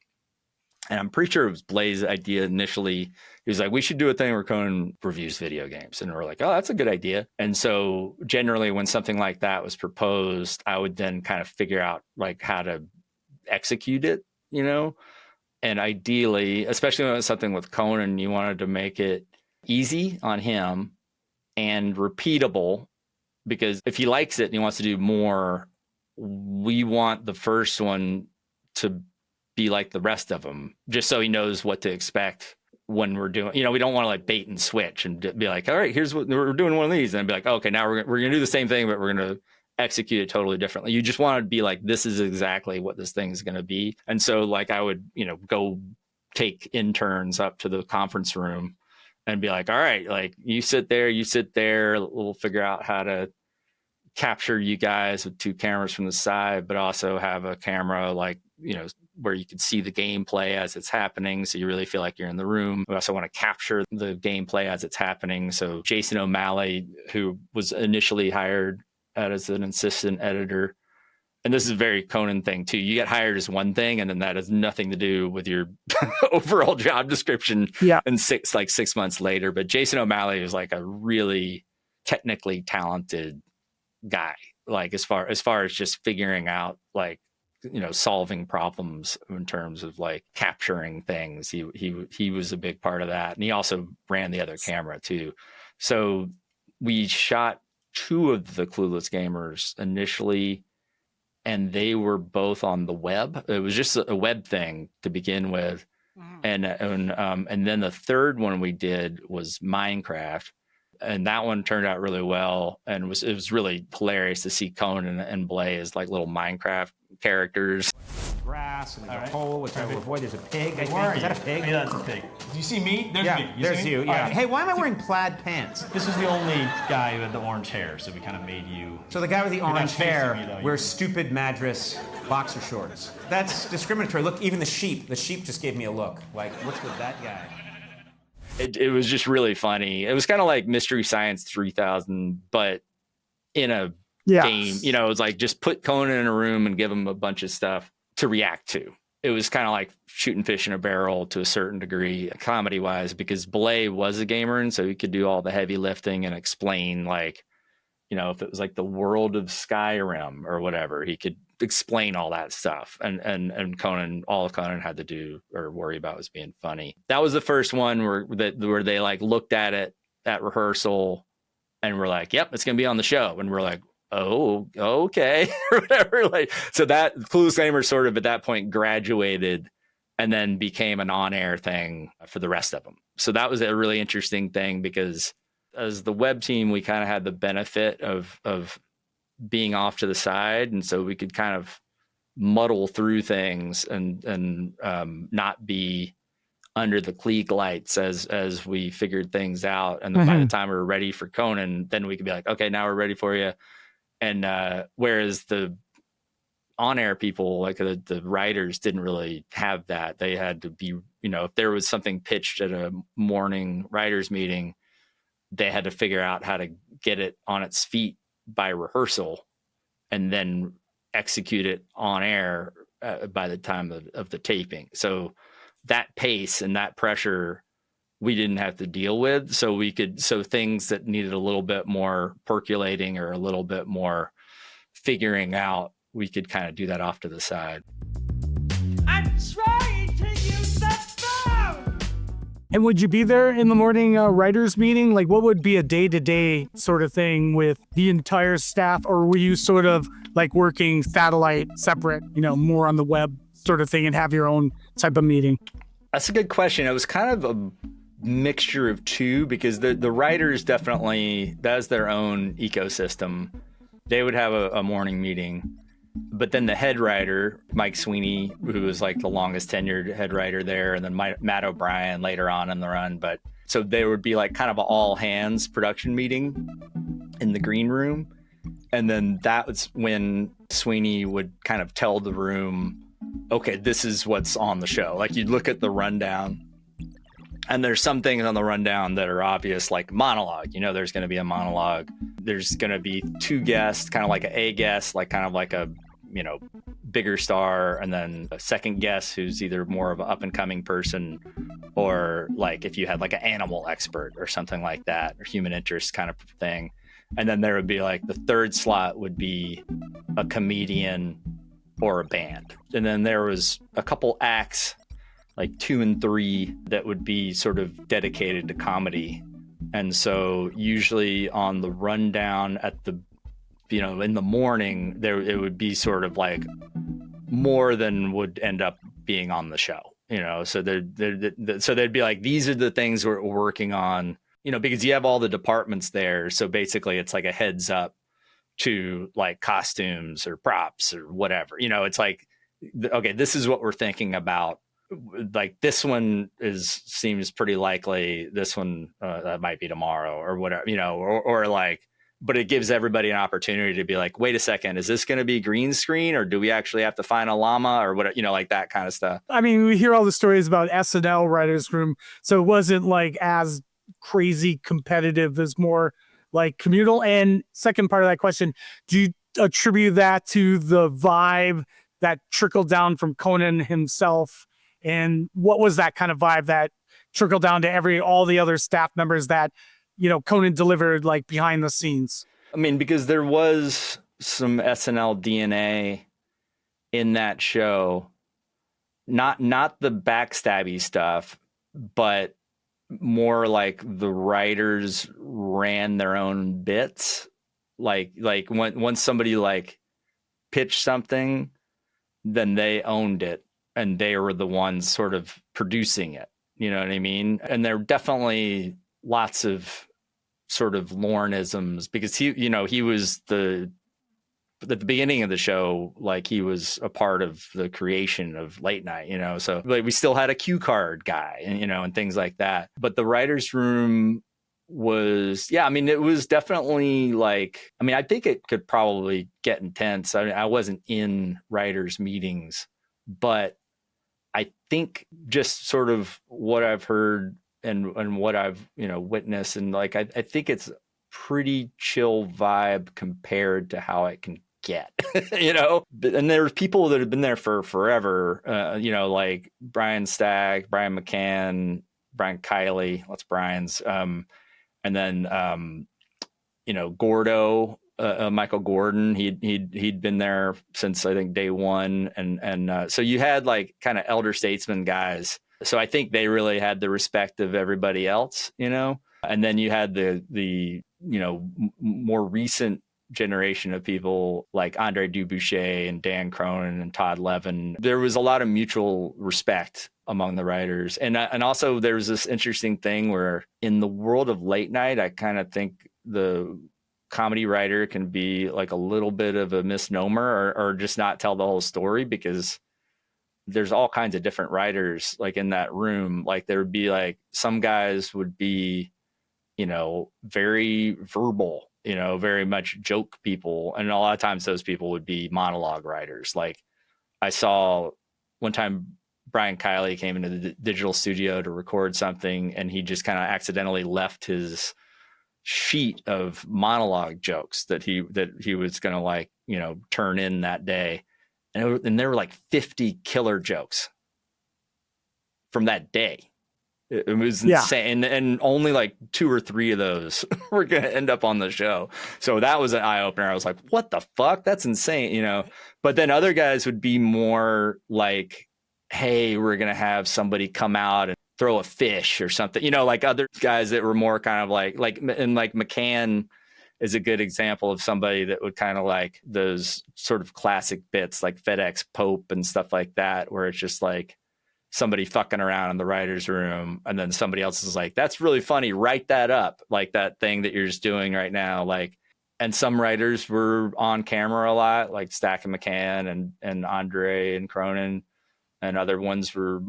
And I'm pretty sure it was Blaze's idea initially. He was like, we should do a thing where Conan reviews video games. And we're like, oh, that's a good idea. And so generally when something like that was proposed, I would then kind of figure out like how to execute it, you know? And ideally, especially when it was something with Conan, you wanted to make it easy on him and repeatable, because if he likes it and he wants to do more, we want the first one to be like the rest of them, just so he knows what to expect when we're doing, you know, we don't want to like bait and switch and be like, all right, here's what we're doing, one of these, and be like, okay, now we're going to do the same thing, but we're going to execute it totally differently. You just want to be like, this is exactly what this thing is going to be. And so like I would, you know, go take interns up to the conference room and be like, all right, like you sit there, we'll figure out how to capture you guys with 2 cameras from the side, but also have a camera like, you know, where you can see the gameplay as it's happening, so you really feel like you're in the room. We also want to capture the gameplay as it's happening. So Jason O'Malley, who was initially hired as an assistant editor, and this is a very Conan thing too, you get hired as one thing and then that has nothing to do with your overall job description. And 6 months later. But Jason O'Malley was like a really technically talented guy, like as far as just figuring out, like, you know, solving problems in terms of like capturing things. He was a big part of that, and he also ran the other camera too. So we shot 2 of the Clueless gamers initially, and they were both on the web. It was just a web thing to begin with, and then the third one we did was Minecraft. And that one turned out really well, and it was really hilarious to see Conan and Blaze like little Minecraft characters. Grass and there's a hole, which I will avoid. There's a pig, I think. Is that a pig? Yeah, that's a pig. Do you see me? There's me. There's you. Yeah. Right. Hey, why am I wearing plaid pants? This was the only guy who had the orange hair, so we kind of made you. So the guy with the orange hair me, wears stupid Madras boxer shorts. That's discriminatory. Look, even the sheep just gave me a look. Like, what's with that guy? It was just really funny. It was kind of like Mystery Science 3000, but in a game. You know, it was like just put Conan in a room and give him a bunch of stuff to react to. It was kind of like shooting fish in a barrel to a certain degree, comedy-wise, because Blay was a gamer, and so he could do all the heavy lifting and explain, like, you know, if it was like the world of Skyrim or whatever, he could explain all that stuff. And Conan, all Conan had to do or worry about was being funny. That was the first one where they like looked at it at rehearsal and were like, yep, it's gonna be on the show. And we're like, oh, okay, or whatever. Like, so that Clueless Gamer sort of at that point graduated and then became an on-air thing for the rest of them. So that was a really interesting thing, because as the web team, we kind of had the benefit of being off to the side, and so we could kind of muddle through things and not be under the clique lights as we figured things out. And then by the time we were ready for Conan, then we could be like, okay, now we're ready for you. And whereas the on-air people, like the writers, didn't really have that. They had to be, you know, if there was something pitched at a morning writers meeting, they had to figure out how to get it on its feet by rehearsal and then execute it on air by the time of the taping. So that pace and that pressure we didn't have to deal with. So things that needed a little bit more percolating or a little bit more figuring out, we could kind of do that off to the side. I'm trying to use the phone! And would you be there in the morning writers meeting? Like, what would be a day-to-day sort of thing with the entire staff? Or were you sort of like working satellite separate, you know, more on the web sort of thing and have your own type of meeting? That's a good question. It was kind of a mixture of two, because the writers definitely, that's their own ecosystem. They would have a morning meeting. But then the head writer, Mike Sweeney, who was like the longest tenured head writer there, and then Matt O'Brien later on in the run. But so there would be like kind of an all hands production meeting in the green room. And then that was when Sweeney would kind of tell the room, okay, this is what's on the show. Like, you'd look at the rundown, and there's some things on the rundown that are obvious, like monologue. You know, there's going to be a monologue. There's going to be two guests, kind of like a guest, like kind of like a, you know, bigger star, and then a second guest who's either more of an up and coming person, or like if you had like an animal expert or something like that, or human interest kind of thing. And then there would be like the third slot would be a comedian or a band. And then there was a couple acts, like 2 and 3, that would be sort of dedicated to comedy. And so usually on the rundown at the, in the morning, it would be sort of like more than would end up being on the show, so so they'd be like, these are the things we're working on, because you have all the departments there. So basically it's like a heads up to like costumes or props or whatever, it's like, okay, this is what we're thinking about. Like this one seems pretty likely. This one that might be tomorrow or whatever, or like, but it gives everybody an opportunity to be like, wait a second, is this going to be green screen, or do we actually have to find a llama or what, like that kind of stuff. I mean, we hear all the stories about SNL writers' room, so it wasn't like as crazy competitive, as more like communal. And second part of that question, do you attribute that to the vibe that trickled down from Conan himself? And what was that kind of vibe that trickled down to all the other staff members that, Conan delivered like behind the scenes? I mean, because there was some SNL DNA in that show, not the backstabby stuff, but more like the writers ran their own bits. Like once somebody like pitched something, then they owned it. And they were the ones sort of producing it. You know what I mean? And there were definitely lots of sort of Lorne-isms, because he was at the beginning of the show, like he was a part of the creation of late night, so like we still had a cue card guy and, and things like that. But the writer's room was, it was definitely like, I think it could probably get intense. I wasn't in writers' meetings, but I think just sort of what I've heard and what I've, witnessed, and like, I think it's pretty chill vibe compared to how it can get, and there's people that have been there for forever, like Brian Stagg, Brian McCann, Brian Kiley, that's Brian's, and then, Gordo, Michael Gordon, he'd been there since I think day one, and so you had like kind of elder statesman guys. So I think they really had the respect of everybody else, and then you had the more recent generation of people like Andre Dubuchet and Dan Cronin and Todd Levin. There was a lot of mutual respect among the writers, and also there was this interesting thing where in the world of late night, I kind of think the comedy writer can be like a little bit of a misnomer, or just not tell the whole story, because there's all kinds of different writers like in that room. Like there would be like some guys would be, very verbal, very much joke people. And a lot of times those people would be monologue writers. Like I saw one time Brian Kiley came into the digital studio to record something, and he just kind of accidentally left his sheet of monologue jokes that he was going to like, turn in that day. And there were like 50 killer jokes from that day. It was insane. And only like 2 or 3 of those were going to end up on the show. So that was an eye opener. I was like, what the fuck? That's insane, But then other guys would be more like, hey, we're going to have somebody come out and throw a fish or something, like other guys that were more kind of like McCann is a good example of somebody that would kind of like those sort of classic bits like FedEx Pope and stuff like that, where it's just like somebody fucking around in the writer's room, and then somebody else is like, that's really funny, write that up, like that thing that you're just doing right now. Like, and some writers were on camera a lot, like Stack and McCann and Andre and Cronin, and other ones were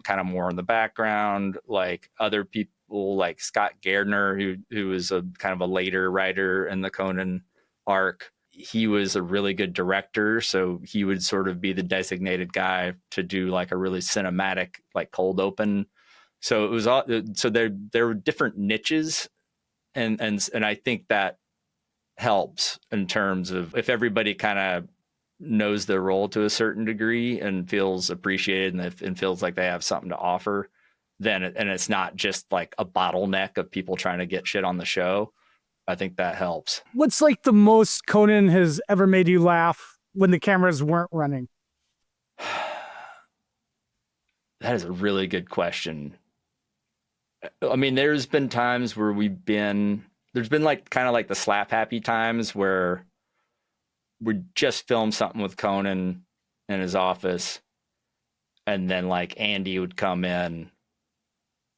kind of more in the background, like other people like Scott Gardner, who was a kind of a later writer in the Conan arc. He was a really good director, so he would sort of be the designated guy to do like a really cinematic, like cold open. So it was all, so there were different niches, and I think that helps in terms of if everybody kind of knows their role to a certain degree and feels appreciated and feels like they have something to offer, then and it's not just like a bottleneck of people trying to get shit on the show, I think that helps. What's like the most Conan has ever made you laugh when the cameras weren't running? That is a really good question. I mean, there's been times where there's been like kind of like the slap happy times where we just filmed something with Conan in his office, and then like Andy would come in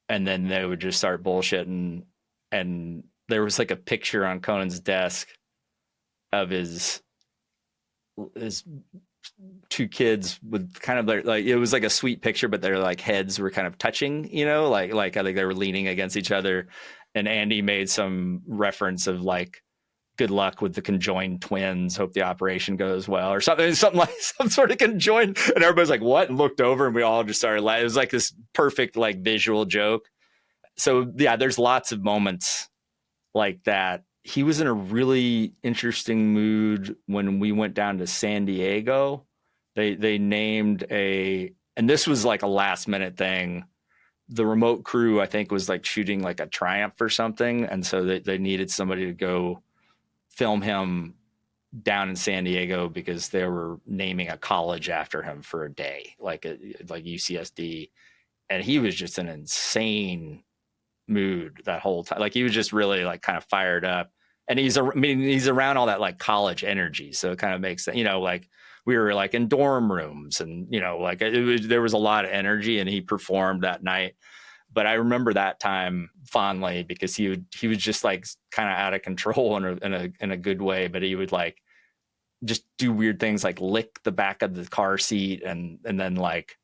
and then they would just start bullshitting, and there was like a picture on Conan's desk of his two kids with kind of like it was like a sweet picture, but their like heads were kind of touching, you know, like I think they were leaning against each other, and Andy made some reference of like, good luck with the conjoined twins, hope the operation goes well, or something like some sort of conjoined, and everybody's like, what? And looked over and we all just started laughing. It was like this perfect like visual joke. So yeah, there's lots of moments like that. He was in a really interesting mood when we went down to San Diego. They named and this was like a last minute thing. The remote crew, I think, was like shooting like a Triumph or something. And so they needed somebody to go film him down in San Diego because they were naming a college after him for a day, like UCSD. And he was just in an insane mood that whole time. Like he was just really like kind of fired up. And he's around all that like college energy. So it kind of makes sense, you know, like we were like in dorm rooms and, you know, like there was a lot of energy, and he performed that night. But I remember that time fondly because he was just like kind of out of control in a good way. But he would like just do weird things like lick the back of the car seat and then like,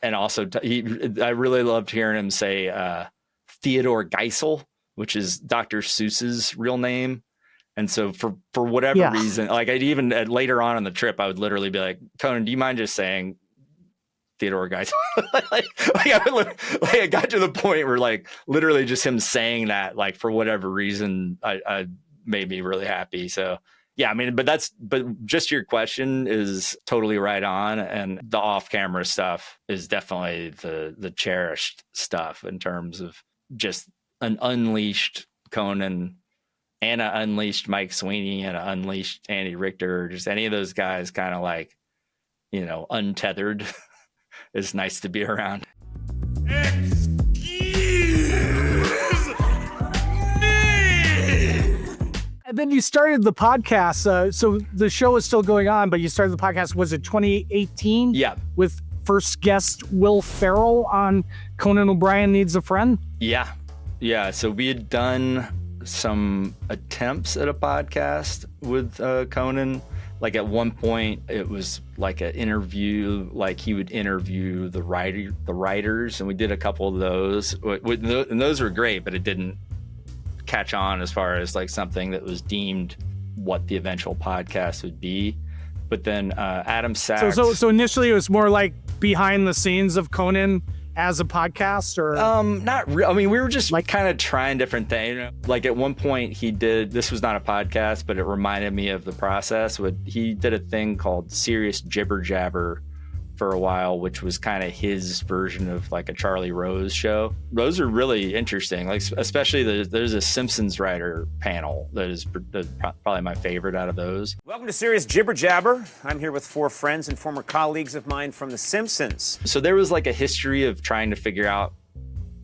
and also I really loved hearing him say Theodore Geisel, which is Dr. Seuss's real name. And so for whatever reason, like I'd even later on in the trip, I would literally be like, Conan, do you mind just saying Theodore Geisel? I got to the point where like literally just him saying that, like for whatever reason, I made me really happy. So yeah, I mean, but just your question is totally right on. And the off camera stuff is definitely the cherished stuff in terms of just an unleashed Conan and an unleashed Mike Sweeney and an unleashed Andy Richter, just any of those guys kind of like, you know, untethered. It's nice to be around. Excuse me! And then you started the podcast. So the show is still going on, but you started the podcast, was it 2018? Yeah. With first guest Will Ferrell on Conan O'Brien Needs a Friend? Yeah. Yeah. So we had done some attempts at a podcast with Conan. Like at one point it was like an interview, like he would interview the writers, and we did a couple of those, and those were great, but it didn't catch on as far as like something that was deemed what the eventual podcast would be. But then Adam Sachs. So initially it was more like behind the scenes of Conan as a podcast, or not really. I mean, we were just like kind of trying different things. Like at one point this was not a podcast, but it reminded me of the process. He did a thing called Serious Jibber Jabber for a while, which was kind of his version of like a Charlie Rose show. Those are really interesting. Like especially there's a Simpsons writer panel that's probably my favorite out of those. Welcome to Serious Jibber Jabber. I'm here with 4 friends and former colleagues of mine from The Simpsons. So there was like a history of trying to figure out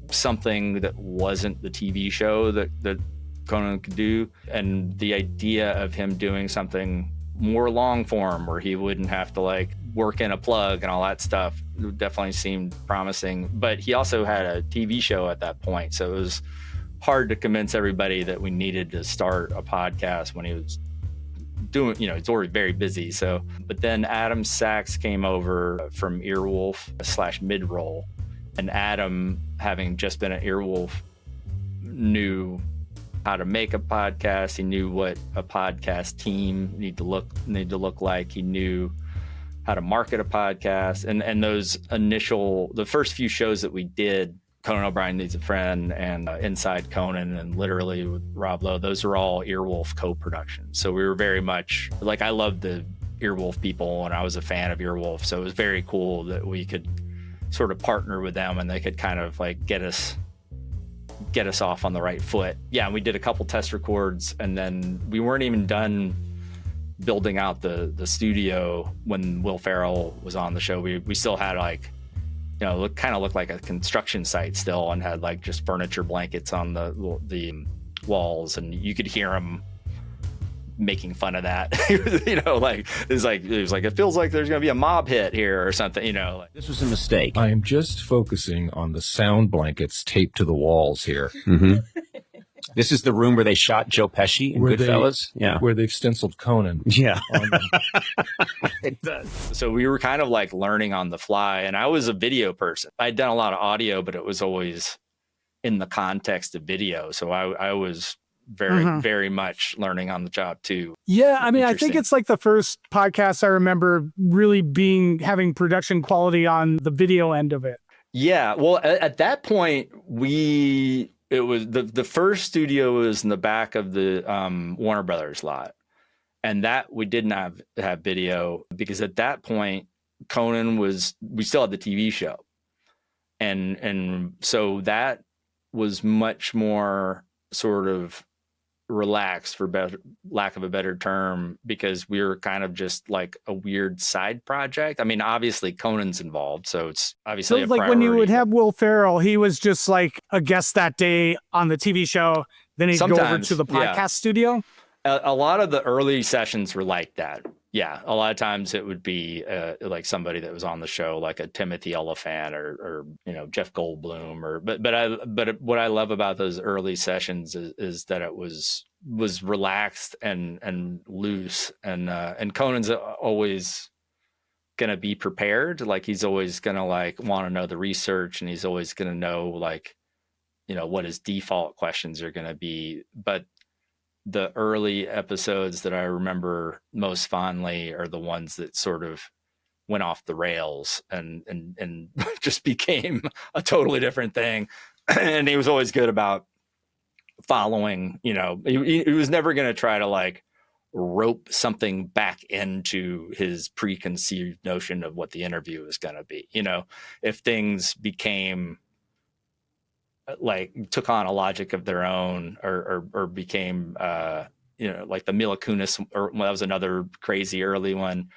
something that wasn't the TV show that Conan could do, and the idea of him doing something more long form where he wouldn't have to like work in a plug and all that stuff definitely seemed promising. But he also had a TV show at that point, so it was hard to convince everybody that we needed to start a podcast when he was doing, you know, it's already very busy. So, but then Adam Sachs came over from Earwolf / Midroll, and Adam, having just been at Earwolf, knew how to make a podcast. He knew what a podcast team need to look like. He knew how to market a podcast. And those the first few shows that we did, Conan O'Brien Needs a Friend and Inside Conan and Literally with Rob Lowe, those are all Earwolf co-productions. So we were very much like, I love the Earwolf people, and I was a fan of Earwolf, so it was very cool that we could sort of partner with them, and they could kind of like get us off on the right foot. Yeah, we did a couple test records, and then we weren't even done building out the studio when Will Ferrell was on the show. We still had like, you know, kind of looked like a construction site still, and had like just furniture blankets on the walls, and you could hear him making fun of that. You know, like it was like it feels like there's gonna be a mob hit here or something, you know. This was a mistake. I am just focusing on the sound blankets taped to the walls here. Mm-hmm. This is the room where they shot Joe Pesci in Goodfellas? Yeah. Where they've stenciled Conan. Yeah. So we were kind of like learning on the fly, and I was a video person. I'd done a lot of audio, but it was always in the context of video. So I was very much learning on the job too. Yeah, I mean, I think it's like the first podcast I remember really having production quality on the video end of it. Yeah, well, at that point, it was the first studio was in the back of the Warner Brothers lot, and that we didn't have video, because at that point Conan we still had the TV show, and so that was much more sort of relaxed, for lack of a better term, because we were kind of just like a weird side project. I mean, obviously Conan's involved, so it's obviously a like priority. When you would have Will Ferrell, he was just like a guest that day on the TV show, then he'd go over to the podcast studio. A lot of the early sessions were like that. Yeah, a lot of times it would be like somebody that was on the show, like a Timothy Oliphant or you know, Jeff Goldblum, but what I love about those early sessions is that it was relaxed and loose, and Conan's always gonna be prepared. Like he's always gonna like want to know the research, and he's always gonna know, like, you know, what his default questions are gonna be. But the early episodes that I remember most fondly are the ones that sort of went off the rails and just became a totally different thing. And he was always good about following, you know, he was never going to try to like rope something back into his preconceived notion of what the interview was going to be. You know, if things became like took on a logic of their own, or became you know, like the Mila Kunis, or that was another crazy early one.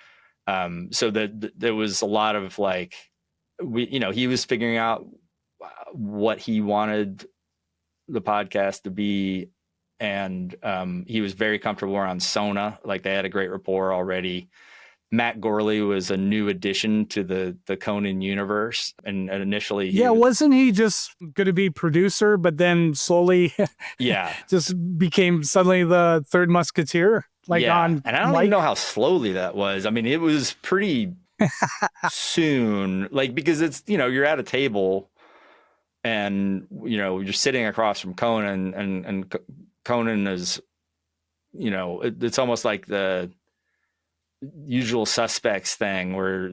So that there was a lot of like, he was figuring out what he wanted the podcast to be, and he was very comfortable around Sona. Like they had a great rapport already. Matt Gorley was a new addition to the Conan universe, and initially, wasn't he just going to be producer, but then slowly, just became suddenly the third musketeer? Like on, and I don't even know how slowly that was. I mean, it was pretty soon, like, because it's, you know, you're at a table, and you know, you're sitting across from Conan, and Conan is, you know, it's almost like the Usual Suspects thing where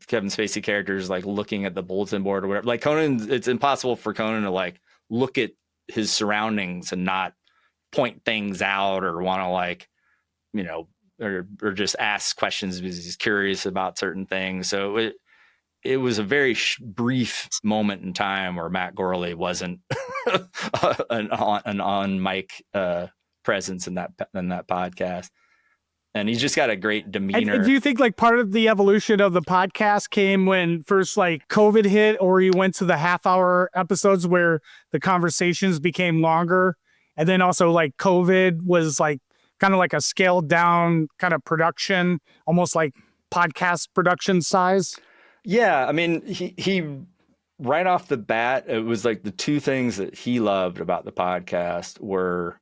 Kevin Spacey character is like looking at the bulletin board or whatever. Like Conan, it's impossible for Conan to like look at his surroundings and not point things out or want to, like, you know, or just ask questions because he's curious about certain things. So it was a very brief moment in time where Matt Gorley wasn't an on mic presence in that podcast. And he's just got a great demeanor. And do you think like part of the evolution of the podcast came when first like COVID hit, or you went to the half-hour episodes where the conversations became longer? And then also like COVID was like kind of like a scaled down kind of production, almost like podcast production size? Yeah, I mean, he right off the bat, it was like the two things that he loved about the podcast were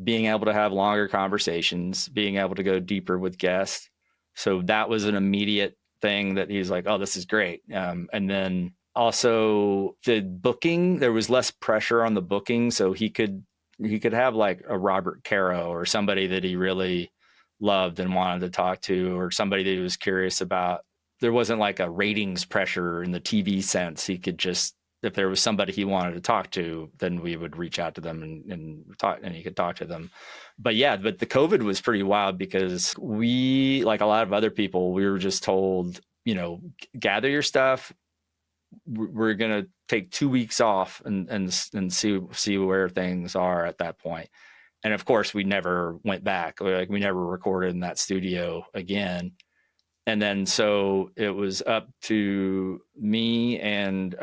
being able to have longer conversations, being able to go deeper with guests. So that was an immediate thing that he's like, oh, this is great. And then also the booking, there was less pressure on the booking. So he could have like a Robert Caro or somebody that he really loved and wanted to talk to, or somebody that he was curious about. There wasn't like a ratings pressure in the TV sense. He could just if there was somebody he wanted to talk to, then we would reach out to them and talk, and he could talk to them. But yeah, but the COVID was pretty wild because we, like a lot of other people, we were just told, you know, gather your stuff. We're going to take 2 weeks off and see where things are at that point. And of course, we never went back. Like, we never recorded in that studio again. And then so it was up to me and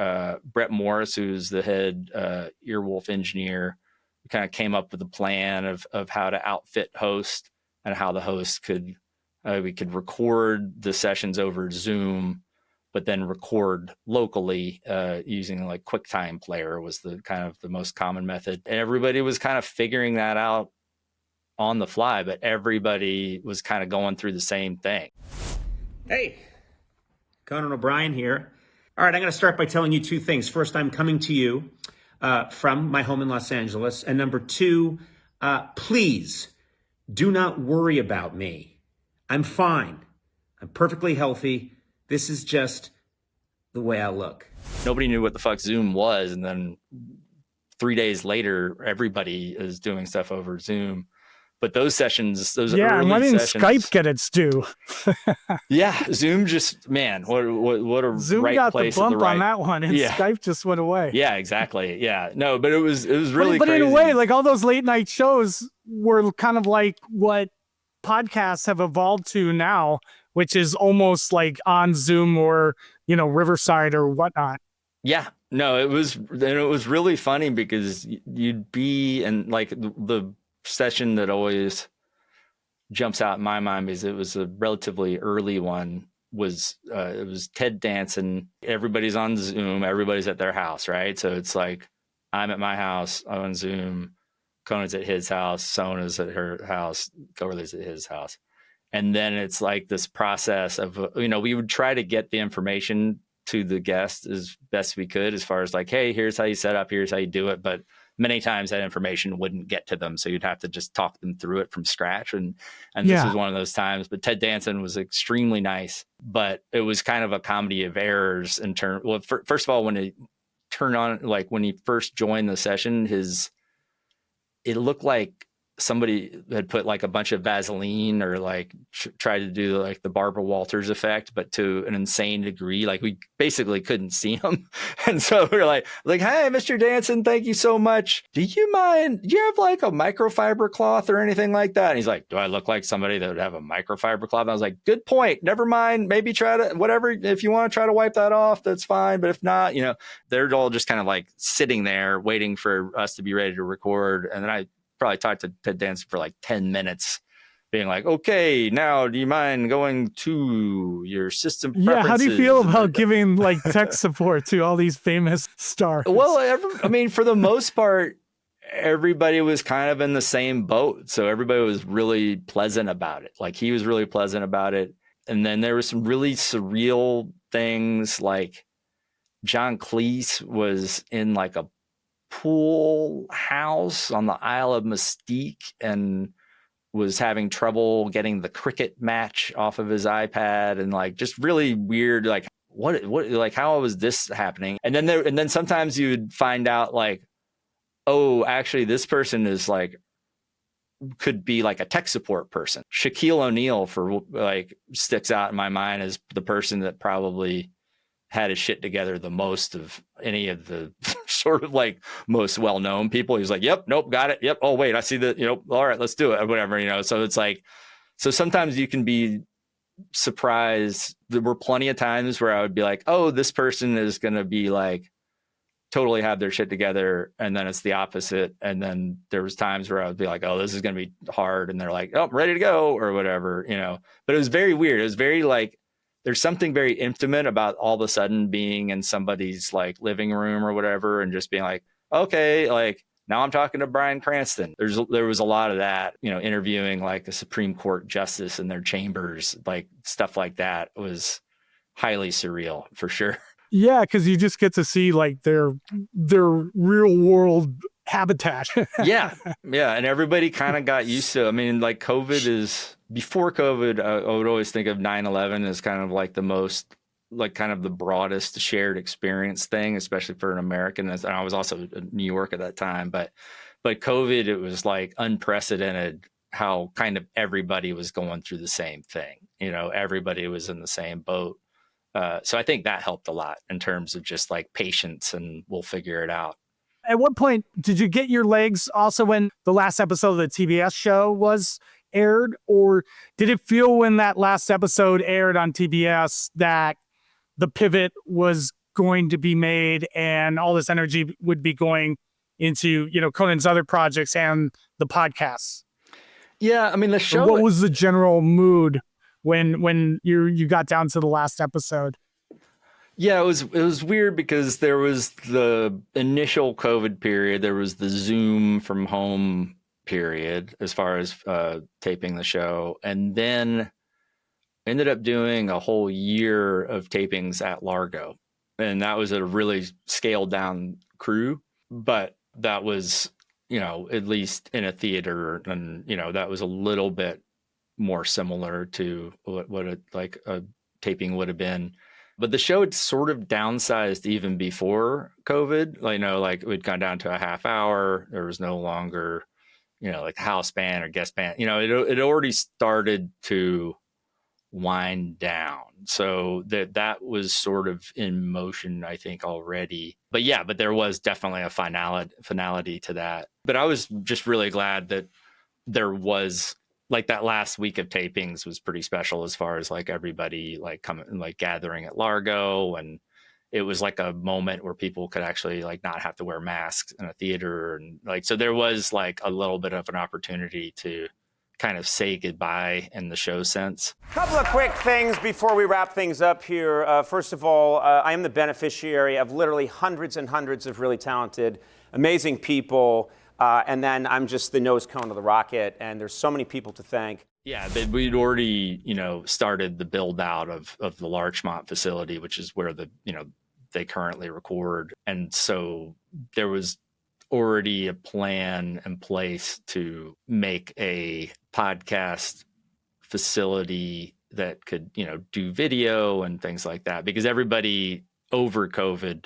Brett Morris, who's the head Earwolf engineer. We kind of came up with a plan of how to outfit host and how the host could we could record the sessions over Zoom, but then record locally using like QuickTime Player was the kind of the most common method. And everybody was kind of figuring that out on the fly, but everybody was kind of going through the same thing. Hey, Conan O'Brien here. All right, I'm going to start by telling you two things. First, I'm coming to you from my home in Los Angeles. And number two, please do not worry about me. I'm fine. I'm perfectly healthy. This is just the way I look. Nobody knew what the fuck Zoom was. And then 3 days later, everybody is doing stuff over Zoom. But those sessions, those early and when did sessions, Skype get its due? yeah, Zoom just, man, what a Zoom right got place the bump at the right, on that one, and Skype just went away. Yeah, exactly. Yeah, no, but it was really but crazy. in a way, like all those late night shows were kind of like what podcasts have evolved to now, which is almost like on Zoom or, you know, Riverside or whatnot. Yeah, no, it was really funny because you'd be in like the session that always jumps out in my mind because it was a relatively early one was it was Ted Danson. Everybody's on Zoom, everybody's at their house, right? So it's like I'm at my house, I'm on Zoom, Conan's at his house, Sona's at her house, Coverly's at his house. And then it's like this process of, you know, we would try to get the information to the guest as best we could as far as like, hey, here's how you set up, here's how you do it. But many times that information wouldn't get to them. So you'd have to just talk them through it from scratch. And this was one of those times. But Ted Danson was extremely nice, but it was kind of a comedy of errors in terms. Well, first of all, when it turned on, like when he first joined the session, it looked like somebody had put like a bunch of Vaseline or like tried to do like the Barbara Walters effect, but to an insane degree. Like we basically couldn't see him. And so we were like, hey, Mr. Danson, thank you so much. Do you have like a microfiber cloth or anything like that? And he's like, do I look like somebody that would have a microfiber cloth? And I was like, good point. Never mind. Maybe try to, whatever, if you want to try to wipe that off, that's fine. But if not, you know, they're all just kind of like sitting there waiting for us to be ready to record. And then I probably talked to Ted Danson for like 10 minutes being like, okay, now do you mind going to your system preferences? Yeah, how do you feel about giving like tech support to all these famous stars? Well, I mean, for the most part, everybody was kind of in the same boat. So everybody was really pleasant about it. Like he was really pleasant about it. And then there were some really surreal things like John Cleese was in like a pool house on the Isle of Mystique and was having trouble getting the cricket match off of his iPad and like just really weird, like what like how was this happening? And then sometimes you'd find out like, oh, actually this person is like could be like a tech support person. Shaquille O'Neal for like sticks out in my mind as the person that probably had his shit together the most of any of the sort of like most well-known people. He was like, yep, nope, got it. Yep. Oh, wait, I see that, you know, all right, let's do it or whatever, you know? So it's like, so sometimes you can be surprised. There were plenty of times where I would be like, oh, this person is going to be like totally have their shit together. And then it's the opposite. And then there was times where I would be like, oh, this is going to be hard. And they're like, oh, I'm ready to go or whatever, you know, but it was very weird. It was very like, there's something very intimate about all of a sudden being in somebody's like living room or whatever and just being like, okay, like now I'm talking to Bryan Cranston. There was a lot of that, you know, interviewing like a Supreme Court justice in their chambers, like stuff like that was highly surreal for sure. Yeah, because you just get to see like their real world habitat. Yeah. And everybody kind of got used to it. I mean, like before COVID, I would always think of 9/11 as kind of like the most like kind of the broadest shared experience thing, especially for an American. And I was also in New York at that time, but COVID, it was like unprecedented how kind of everybody was going through the same thing. You know, everybody was in the same boat. So I think that helped a lot in terms of just like patience and we'll figure it out. At what point did you get your legs also when the last episode of the TBS show was aired? Or did it feel when that last episode aired on TBS that the pivot was going to be made and all this energy would be going into, you know, Conan's other projects and the podcasts? Yeah, I mean, the show... What was the general mood when you got down to the last episode? Yeah, it was weird because there was the initial COVID period. There was the Zoom from home period as far as taping the show. And then ended up doing a whole year of tapings at Largo. And that was a really scaled down crew. But that was, you know, at least in a theater. And, you know, that was a little bit more similar to what a taping would have been. But the show had sort of downsized even before COVID. Like, you know, like we'd gone down to a half hour. There was no longer, you know, like house band or guest band. You know, it already started to wind down. So that was sort of in motion, I think, already. But yeah, but there was definitely a finality to that. But I was just really glad that there was, like, that last week of tapings was pretty special as far as like everybody like coming, like gathering at Largo. And it was like a moment where people could actually like not have to wear masks in a theater. And like, so there was like a little bit of an opportunity to kind of say goodbye in the show sense. Couple of quick things before we wrap things up here. First of all, I am the beneficiary of literally hundreds and hundreds of really talented, amazing people. And then I'm just the nose cone of the rocket, and there's so many people to thank. Yeah, we'd already, you know, started the build out of the Larchmont facility, which is where they currently record. And so there was already a plan in place to make a podcast facility that could, you know, do video and things like that, because everybody over COVID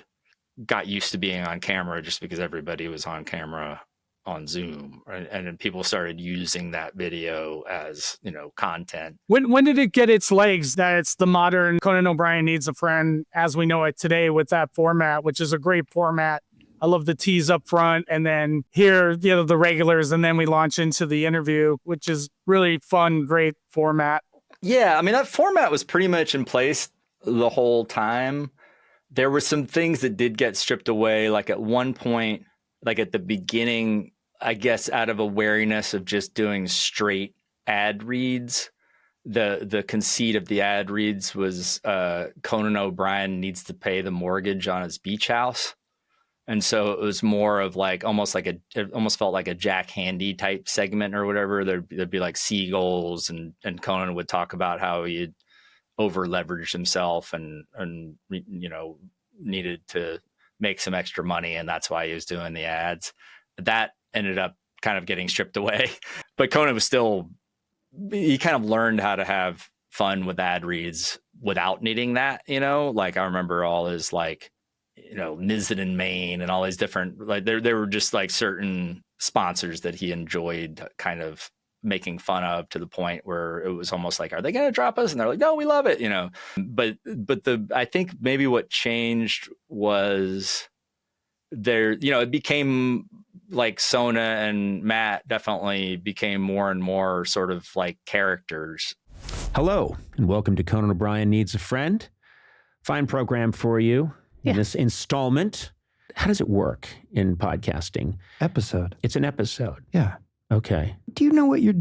got used to being on camera just because everybody was on camera on Zoom, right? And then people started using that video as, you know, content. When did it get its legs that it's the modern Conan O'Brien Needs a Friend as we know it today with that format, which is a great format? I love the tease up front, and then here, you know, the regulars, and then we launch into the interview, which is really fun, great format. Yeah, I mean, that format was pretty much in place the whole time. There were some things that did get stripped away, like at one point, like at the beginning, I guess out of a wariness of just doing straight ad reads. The conceit of the ad reads was Conan O'Brien needs to pay the mortgage on his beach house. And so it was more of like it almost felt like a Jack Handy type segment or whatever. There'd be like seagulls, and Conan would talk about how he had over leveraged himself and you know, needed to make some extra money, and that's why he was doing the ads. That ended up kind of getting stripped away. But Conan was still, he kind of learned how to have fun with ad reads without needing that, you know? Like I remember all his like, you know, Nizzit in Maine and all these different, like there were just like certain sponsors that he enjoyed kind of making fun of, to the point where it was almost like, are they going to drop us? And they're like, no, we love it, you know. But I think maybe what changed was there, you know, it became like Sona and Matt definitely became more and more sort of like characters. Hello, and welcome to Conan O'Brien Needs a Friend. Fine program for you in this installment. How does it work in podcasting? Episode. It's an episode. Yeah. Okay. Do you know what you're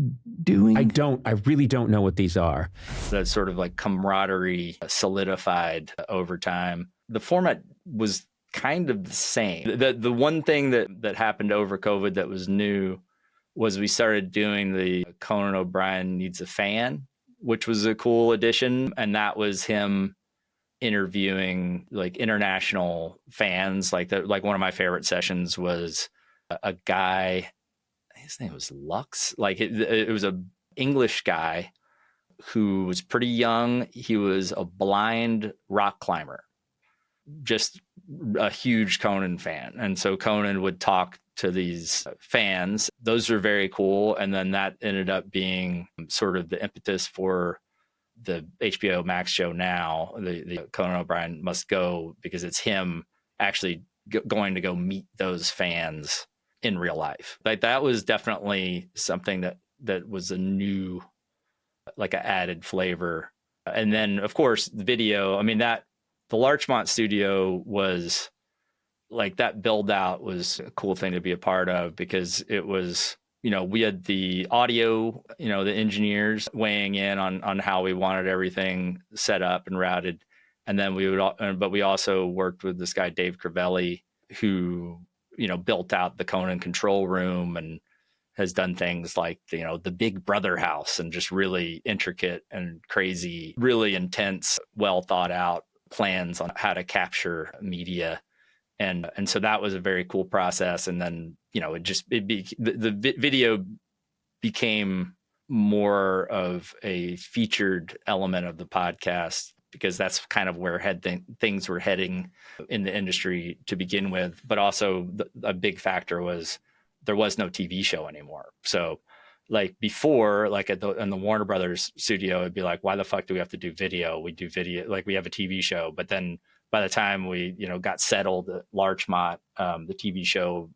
doing? I don't. I really don't know what these are. That sort of like camaraderie solidified over time. The format was kind of the same. The one thing that happened over COVID that was new was we started doing the Conan O'Brien Needs a Fan, which was a cool addition. And that was him interviewing like international fans. Like one of my favorite sessions was a guy, his name was Lux. Like it was a English guy who was pretty young. He was a blind rock climber, just a huge Conan fan. And so Conan would talk to these fans. Those are very cool. And then that ended up being sort of the impetus for the HBO Max show now, the Conan O'Brien Must Go, because it's him actually going to go meet those fans in real life. Like that was definitely something that was a new, like an added flavor. And then of course the video, I mean, that the Larchmont studio was like, that build out was a cool thing to be a part of, because it was, you know, we had the audio, you know, the engineers weighing in on how we wanted everything set up and routed. And then but we also worked with this guy, Dave Crivelli, who, you know, built out the Conan control room and has done things like, you know, the Big Brother house, and just really intricate and crazy, really intense, well thought out plans on how to capture media. And so that was a very cool process. And then, you know, the video became more of a featured element of the podcast, because that's kind of where things were heading in the industry to begin with. But also a big factor was there was no TV show anymore. So like before, like in the Warner Brothers studio, it'd be like, why the fuck do we have to do video? We do video, like we have a TV show. But then by the time we, you know, got settled at Larchmont, the TV show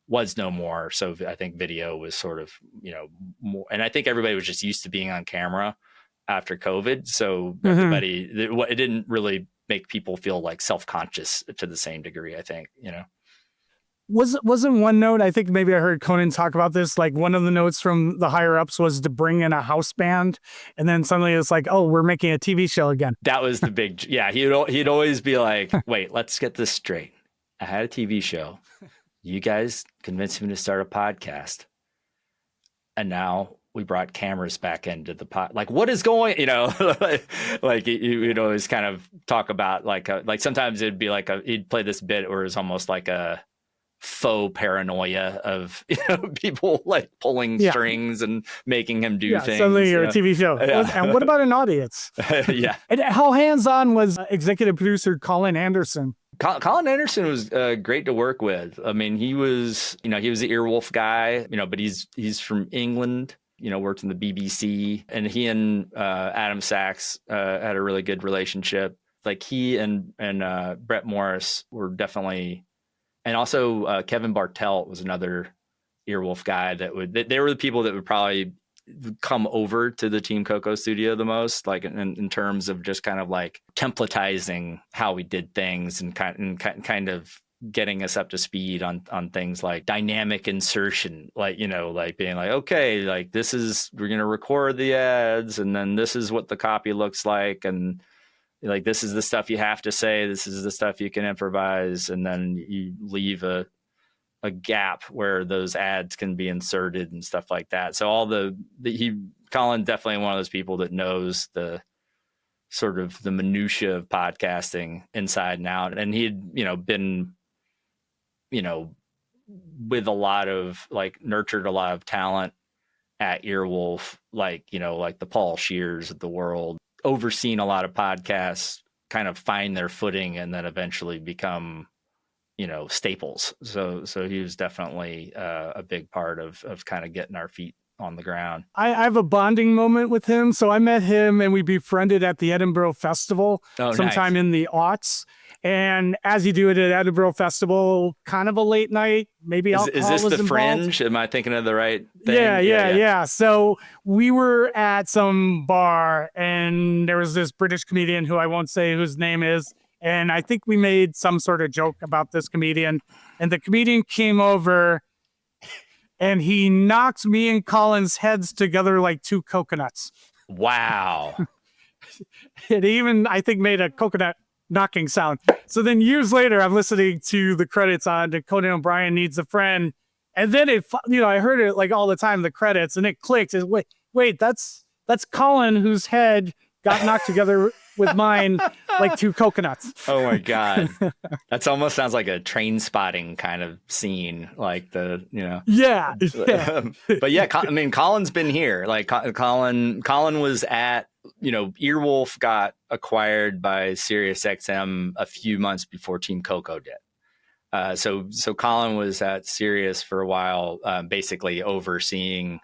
was no more. So I think video was sort of, you know, more, and I think everybody was just used to being on camera after COVID. So everybody, it didn't really make people feel like self-conscious to the same degree, I think, you know. Wasn't one note, I think maybe I heard Conan talk about this, like one of the notes from the higher ups was to bring in a house band, and then suddenly it's like, oh, we're making a TV show again. That was the big, yeah, he'd always be like, wait, let's get this straight. I had a TV show. You guys convinced me to start a podcast. And now we brought cameras back into the pod. Like, what is going, you know, like you'd always kind of talk about like sometimes it'd be like he'd play this bit where it's almost like a faux paranoia of, you know, people like pulling strings and making him do things. Suddenly you're a TV show. Yeah. And what about an audience? Yeah. And how hands-on was executive producer Colin Anderson? Colin Anderson was great to work with. I mean, he was the Earwolf guy, you know, but he's from England, you know, worked in the BBC, and he and Adam Sachs had a really good relationship. Like he and Brett Morris were definitely. And also Kevin Bartelt was another Earwolf guy they were the people that would probably come over to the Team Coco studio the most, like in terms of just kind of like templatizing how we did things and kind of getting us up to speed on things like dynamic insertion, like, you know, like being like, okay, like we're going to record the ads, and then this is what the copy looks like. And like, this is the stuff you have to say. This is the stuff you can improvise. And then you leave a gap where those ads can be inserted and stuff like that. So Colin definitely one of those people that knows the sort of the minutia of podcasting inside and out. And he'd, you know, been, you know, with a lot of like nurtured a lot of talent at Earwolf, like, you know, like the Paul Shears of the world, overseen a lot of podcasts kind of find their footing and then eventually become, you know, staples. So he was definitely a big part of kind of getting our feet on the ground. I have a bonding moment with him. So I met him and we befriended at the Edinburgh Festival sometime in the aughts. And as you do it at Edinburgh Festival, kind of a late night, maybe alcohol is this was the involved. Fringe? Am I thinking of the right thing? Yeah. So we were at some bar and there was this British comedian who I won't say whose name is. And I think we made some sort of joke about this comedian. And the comedian came over and he knocked me and Colin's heads together like two coconuts. Wow. It even, I think, made a coconut knocking sound. So then years later, I'm listening to the credits on to Conan O'Brien Needs a Friend. And then it, you know, I heard it like all the time, the credits, and it clicked. Wait, that's Colin whose head got knocked together with mine like 2 coconuts. Oh my God. That's almost sounds like a train spotting kind of scene. Like Yeah. But yeah, I mean, Colin's been here. Like Colin was at, Earwolf got acquired by SiriusXM a few months before Team Coco did. So Colin was at Sirius for a while, basically overseeing,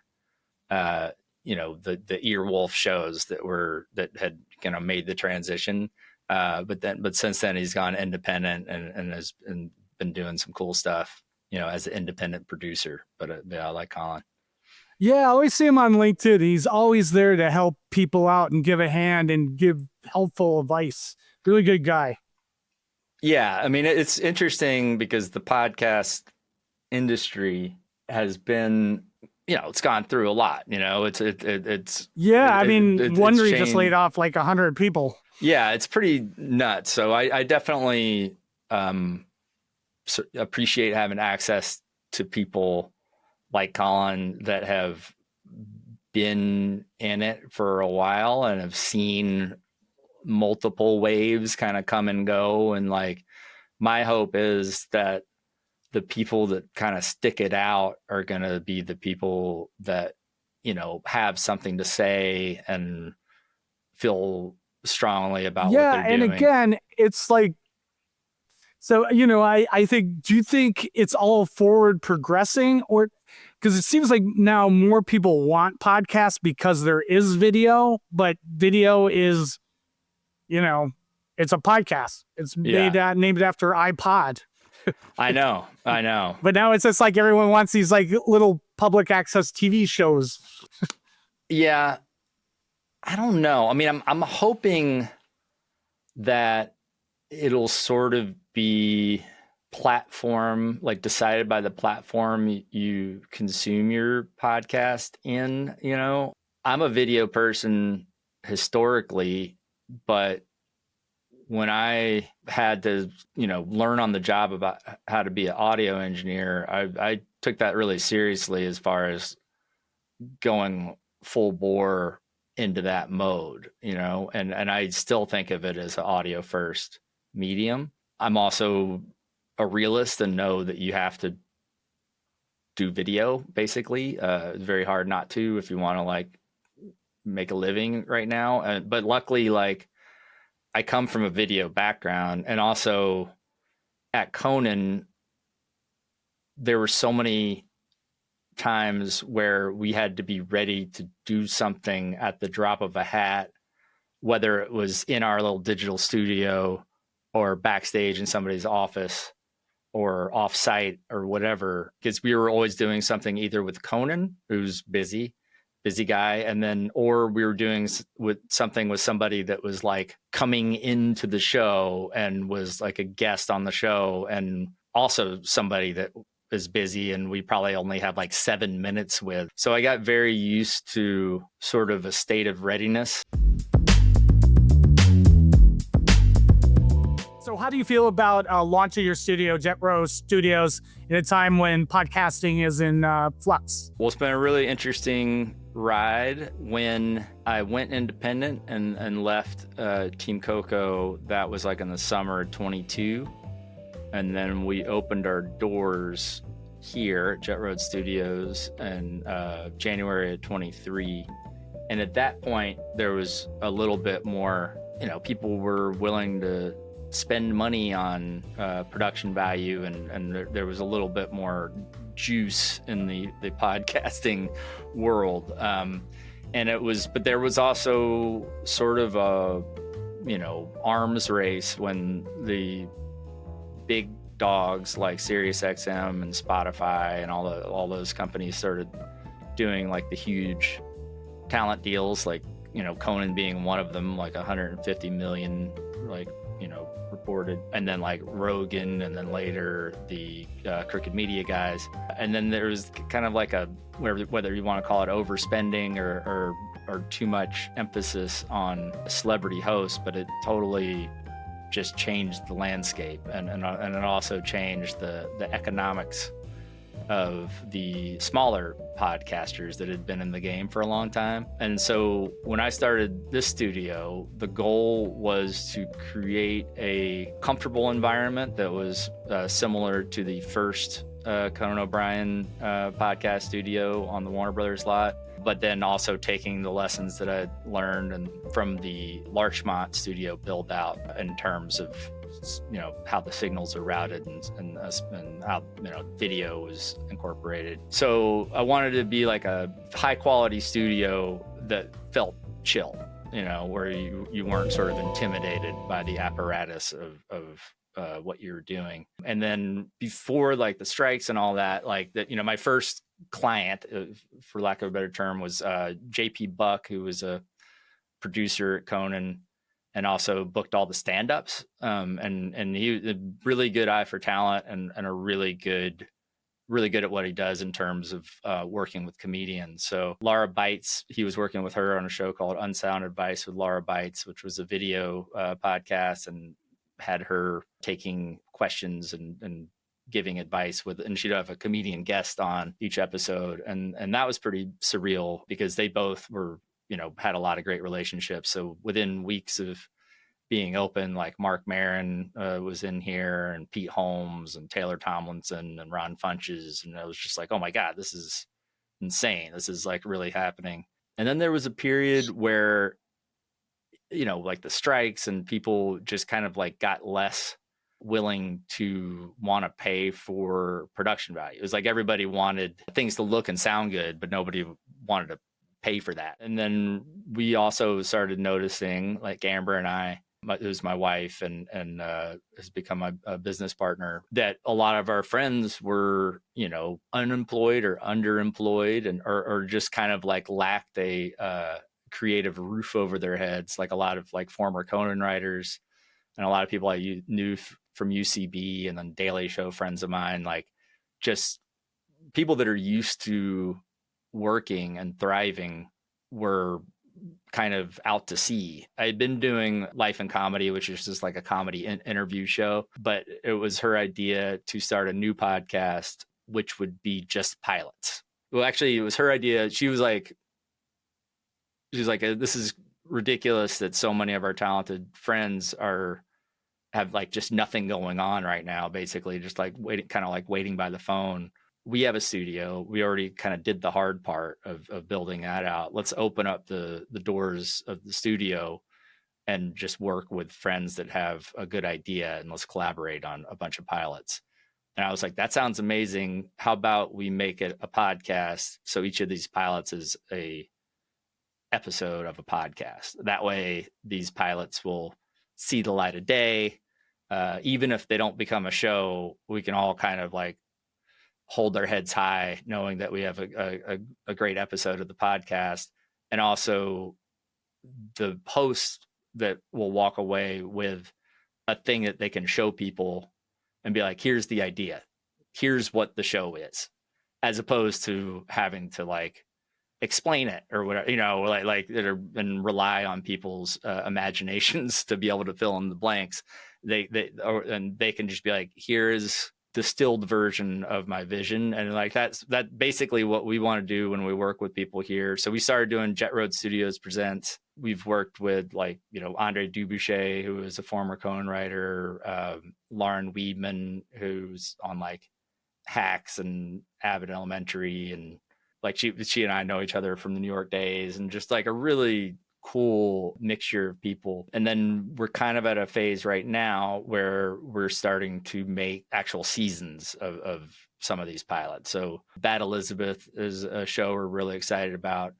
the Earwolf shows that had made the transition. But since then he's gone independent and has been doing some cool stuff, as an independent producer. But I like Colin. Yeah, I always see him on LinkedIn. He's always there to help people out and give a hand and give helpful advice. Really good guy. Yeah, I mean, it's interesting because the podcast industry has been, it's gone through a lot. It's Wondery just laid off like 100 people. Yeah, it's pretty nuts. So I definitely appreciate having access to people like Colin that have been in it for a while and have seen multiple waves kind of come and go. And like, my hope is that the people that kind of stick it out are going to be the people that, have something to say and feel strongly about what they're doing. And again, it's like, so, I think, do you think it's all forward progressing, or because it seems like now more people want podcasts because there is video, but video is, it's a podcast. It's named after iPod. I know. But now it's just like everyone wants these like little public access TV shows. Yeah. I don't know. I mean, I'm hoping that it'll sort of be platform, like decided by the platform you consume your podcast in. I'm a video person historically, but when I had to, learn on the job about how to be an audio engineer, I took that really seriously as far as going full bore into that mode, and I still think of it as an audio first medium. I'm also a realist and know that you have to do video basically. It's very hard not to if you want to like make a living right now. But luckily, like, I come from a video background, and also at Conan, there were so many times where we had to be ready to do something at the drop of a hat, whether it was in our little digital studio or backstage in somebody's office or off-site or whatever, because we were always doing something either with Conan, who's busy guy, and then, or we were doing with somebody that was like coming into the show and was like a guest on the show, and also somebody that is busy and we probably only have like 7 minutes with. So I got very used to sort of a state of readiness. So how do you feel about launching your studio, Jett Road Studios, in a time when podcasting is in flux? Well, it's been a really interesting ride. When I went independent and left Team Coco, that was like in the summer of 22. And then we opened our doors here at Jett Road Studios in January of 23. And at that point, there was a little bit more, people were willing to spend money on production value, and there was a little bit more juice in the podcasting world. And it was, but there was also sort of a, arms race when the big dogs like SiriusXM and Spotify and all those companies started doing like the huge talent deals, like, Conan being one of them, like 150 million, like, reported, and then like Rogan, and then later the Crooked Media guys. And then there was kind of like a, whether you want to call it overspending or too much emphasis on celebrity hosts, but it totally just changed the landscape, and it also changed the economics of the smaller podcasters that had been in the game for a long time. And so when I started this studio, the goal was to create a comfortable environment that was similar to the first Conan O'Brien podcast studio on the Warner Brothers lot, but then also taking the lessons that I learned and from the Larchmont studio build out in terms of how the signals are routed and how video was incorporated. So I wanted to be like a high quality studio that felt chill, where you weren't sort of intimidated by the apparatus of what you're doing. And then before like the strikes and all that, my first client, for lack of a better term, was JP Buck, who was a producer at Conan and also booked all the stand-ups. And he had a really good eye for talent and a really good at what he does in terms of working with comedians. So Laura Bites, he was working with her on a show called Unsound Advice with Laura Bites, which was a video podcast, and had her taking questions and giving advice and she'd have a comedian guest on each episode. And that was pretty surreal because they both were, had a lot of great relationships. So within weeks of being open, like Mark Maron was in here, and Pete Holmes and Taylor Tomlinson and Ron Funches. And I was just like, oh my God, this is insane. This is like really happening. And then there was a period where, like the strikes and people just kind of like got less willing to want to pay for production value. It was like everybody wanted things to look and sound good, but nobody wanted to pay for that. And then we also started noticing, like Amber and I, who's my wife and has become my business partner, that a lot of our friends were, unemployed or underemployed or just kind of like lacked a creative roof over their heads. Like a lot of like former Conan writers and a lot of people I knew from UCB and then Daily Show friends of mine, like just people that are used to working and thriving were kind of out to sea. I had been doing Life and Comedy, which is just like a comedy interview show, but it was her idea to start a new podcast, which would be just pilots. Well, actually, it was her idea. She was like, this is ridiculous that so many of our talented friends have like just nothing going on right now, basically just like waiting by the phone. We have a studio. We already kind of did the hard part of building that out. Let's open up the doors of the studio and just work with friends that have a good idea, and let's collaborate on a bunch of pilots. And I was like, that sounds amazing. How about we make it a podcast? So each of these pilots is a episode of a podcast. That way these pilots will see the light of day. Even if they don't become a show, we can all kind of like hold their heads high knowing that we have a great episode of the podcast. And also the host that will walk away with a thing that they can show people and be like, here's the idea. Here's what the show is, as opposed to having to like explain it or whatever, and rely on people's imaginations to be able to fill in the blanks. They can just be like, here is distilled version of my vision. And like that's basically what we want to do when we work with people here. So we started doing Jett Road Studios Presents. We've worked with Andre Dubuchet, who is a former Conan writer, Lauren Weedman, who's on like Hacks and Abbott Elementary, and like she and I know each other from the New York days, and just like a really cool mixture of people. And then we're kind of at a phase right now where we're starting to make actual seasons of some of these pilots. So Bad Elizabeth is a show we're really excited about,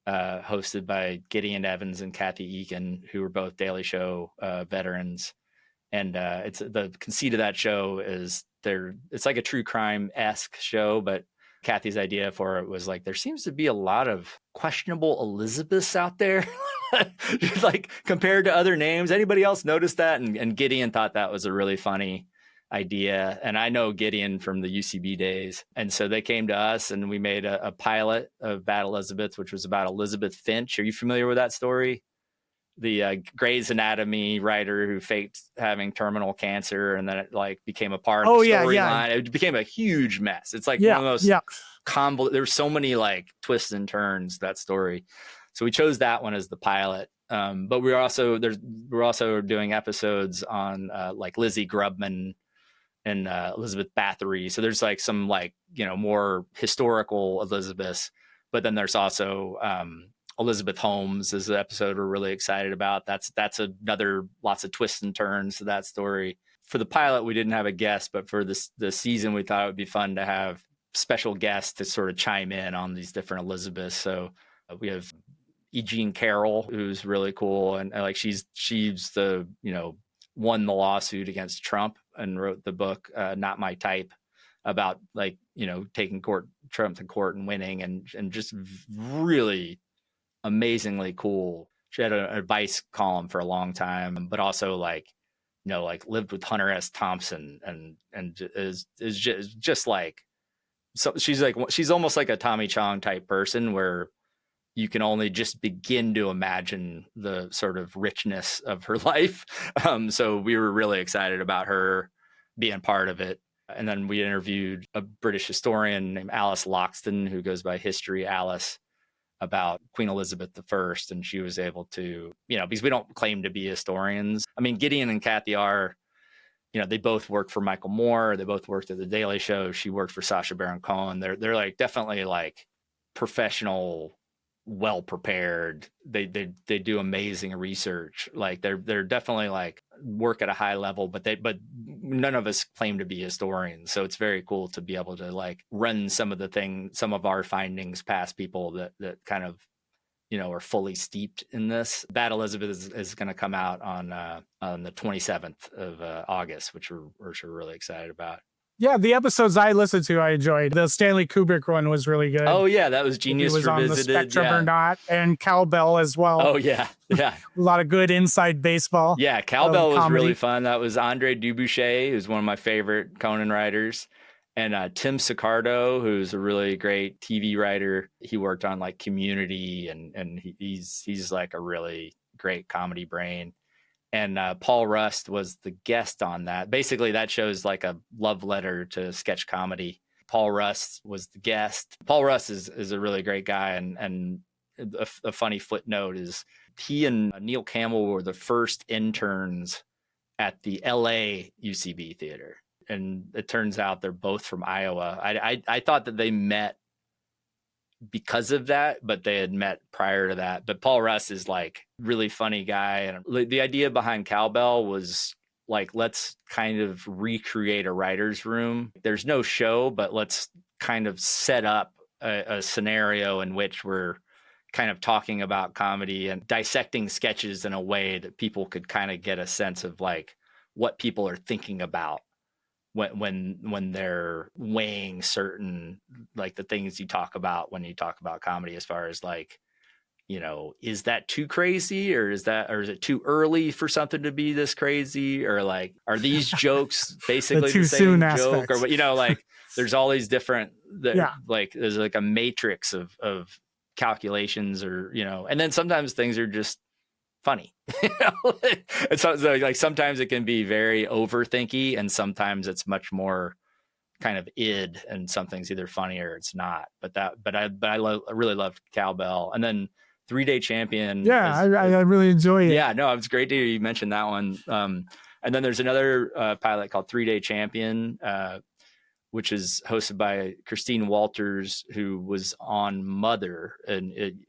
hosted by Gideon Evans and Kathy Eakin, who are both Daily Show veterans. And it's the conceit of that show is it's like a true crime-esque show, but Kathy's idea for it was like, there seems to be a lot of questionable Elizabeths out there, like compared to other names. Anybody else notice that? And Gideon thought that was a really funny idea. And I know Gideon from the UCB days. And so they came to us and we made a pilot of Bad Elizabeth, which was about Elizabeth Finch. Are you familiar with that story? the Grey's Anatomy writer who faked having terminal cancer, and then it like became a part of the storyline. It became a huge mess. It's like one of those there's so many like twists and turns, that story. So we chose that one as the pilot. But we're also doing episodes on like Lizzie Grubman and Elizabeth Bathory. So there's like some like, more historical Elizabeths, but then there's also Elizabeth Holmes is the episode we're really excited about. That's another lots of twists and turns to that story. For the pilot, we didn't have a guest, but for the season, we thought it would be fun to have special guests to sort of chime in on these different Elizabeths. So we have E. Jean Carroll, who's really cool, and like she's the won the lawsuit against Trump and wrote the book Not My Type, about like taking Trump to court and winning, and just really amazingly cool. She had an advice column for a long time, but also like lived with Hunter S. Thompson and is just like, so she's almost like a Tommy Chong type person where you can only just begin to imagine the sort of richness of her life. So we were really excited about her being part of it. And then we interviewed a British historian named Alice Loxton, who goes by History Alice, about Queen Elizabeth I. And she was able to, because we don't claim to be historians. I mean, Gideon and Kathy are, they both worked for Michael Moore. They both worked at The Daily Show. She worked for Sacha Baron Cohen. They're like definitely like professional, well prepared. They do amazing research. Like they're definitely like work at a high level, but none of us claim to be historians. So it's very cool to be able to like run some of our findings past people that kind of are fully steeped in this. Bad Elizabeth is going to come out on the 27th of August, which we're really excited about. Yeah, the episodes I listened to, I enjoyed. The Stanley Kubrick one was really good. Oh yeah, that was Genius Revisited. On the spectrum or not, and Cowbell as well. Oh yeah. A lot of good inside baseball. Yeah, Cowbell was really fun. That was Andre Dubuchet, who's one of my favorite Conan writers, and Tim Sicardo, who's a really great TV writer. He worked on like Community, and he's like a really great comedy brain. And Paul Rust was the guest on that. Basically, that show's like a love letter to sketch comedy. Paul Rust was the guest. Paul Rust is a really great guy. And a funny footnote is he and Neil Campbell were the first interns at the LA UCB theater. And it turns out they're both from Iowa. I thought that they met because of that, but they had met prior to that. But Paul Rust is like really funny guy. And the idea behind Cowbell was like, let's kind of recreate a writer's room. There's no show, but let's kind of set up a scenario in which we're kind of talking about comedy and dissecting sketches in a way that people could kind of get a sense of like what people are thinking about when they're weighing certain, like the things you talk about when you talk about comedy, as far as like, is that too crazy, or is it too early for something to be this crazy, or like, are these jokes basically the same joke, or what, like there's all these different, like there's like a matrix of calculations, or, and then sometimes things are just funny. It's like sometimes it can be very overthinky, and sometimes it's much more kind of id, and something's either funny or it's not. But I really loved Cowbell. And then 3-Day Champion. Yeah, I really enjoy it. Yeah, no, it's great to hear you mention that one. And then there's another pilot called 3-Day Champion, which is hosted by Christine Walters, who was on Mother at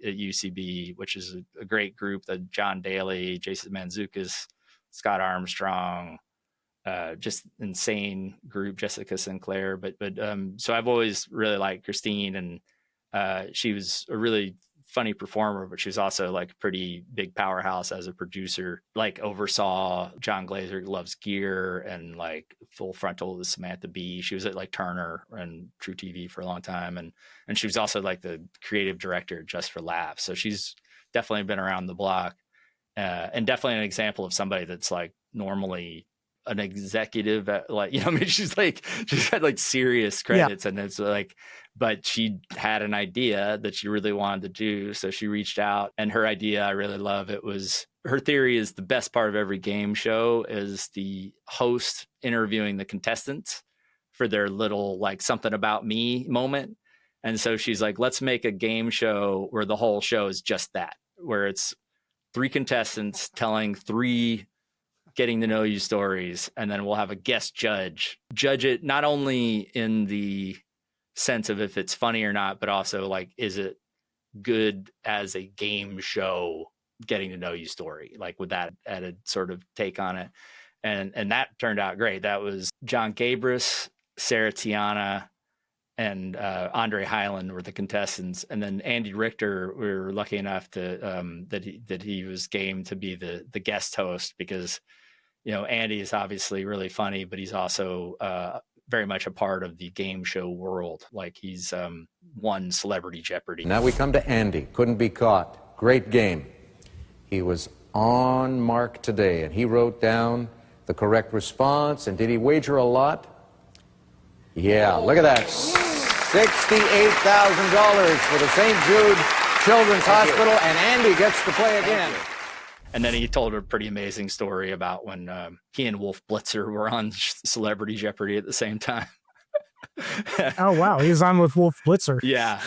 UCB, which is a great group. That John Daly, Jason Mantzoukas, Scott Armstrong, just insane group. Jessica Sinclair, but so I've always really liked Christine, and she was a really funny performer, but she's also like a pretty big powerhouse as a producer. Like oversaw John Glazer Loves Gear and like Full Frontal with Samantha Bee. She was at like Turner and True TV for a long time, and she was also like the creative director Just for Laughs. So she's definitely been around the block, and definitely an example of somebody that's like normally an executive at like, I mean, she's had like serious credits, and it's like, but she had an idea that she really wanted to do. So she reached out, and her idea, I really love. Her theory is the best part of every game show is the host interviewing the contestants for their little like something about me moment. And so she's like, let's make a game show where the whole show is just that, where it's 3 contestants telling 3 getting to know you stories, and then we'll have a guest judge it not only in the sense of if it's funny or not, but also like, is it good as a game show getting to know you story, like with that added sort of take on it. And that turned out great. That was John Gabris, Sarah Tiana, and Andre Highland were the contestants, and then Andy Richter, we were lucky enough to that he was game to be the guest host, because Andy is obviously really funny, but he's also very much a part of the game show world. Like he's won Celebrity Jeopardy. Now we come to Andy. Couldn't be caught. Great game. He was on mark today, and he wrote down the correct response. And did he wager a lot? Yeah, look at that. $68,000 for the St. Jude Children's Hospital, and Andy gets to play again. And then he told a pretty amazing story about when he and Wolf Blitzer were on Celebrity Jeopardy at the same time. Oh, wow. He's on with Wolf Blitzer. Yeah.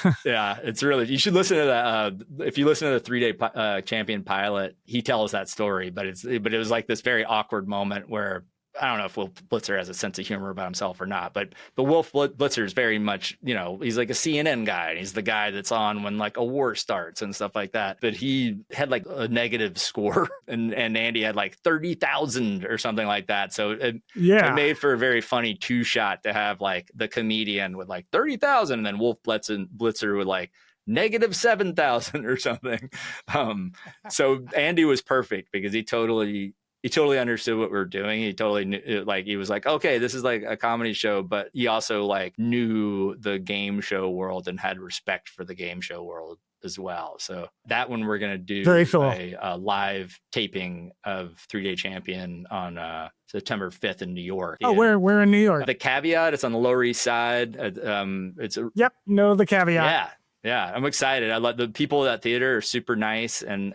It's really, you should listen to that. If you listen to the 3-Day Champion pilot, he tells that story, but it was like this very awkward moment where, I don't know if Wolf Blitzer has a sense of humor about himself or not, but Wolf Blitzer is very much, he's like a CNN guy. And he's the guy that's on when like a war starts and stuff like that. But he had like a negative score, and Andy had like 30,000 or something like that. So it made for a very funny 2-shot to have like the comedian with like 30,000, and then Wolf Blitzer with like -7,000 or something. So Andy was perfect because he totally understood what we were doing. He totally knew, like, he was like, okay, this is like a comedy show, but he also like knew the game show world and had respect for the game show world as well. So that one we're going to do a live taping of 3-Day Champion on September 5th in New York. Oh, we're in New York. The Caveat, it's on the Lower East Side. Know the Caveat. Yeah. I'm excited. I love the people at that theater are super nice, and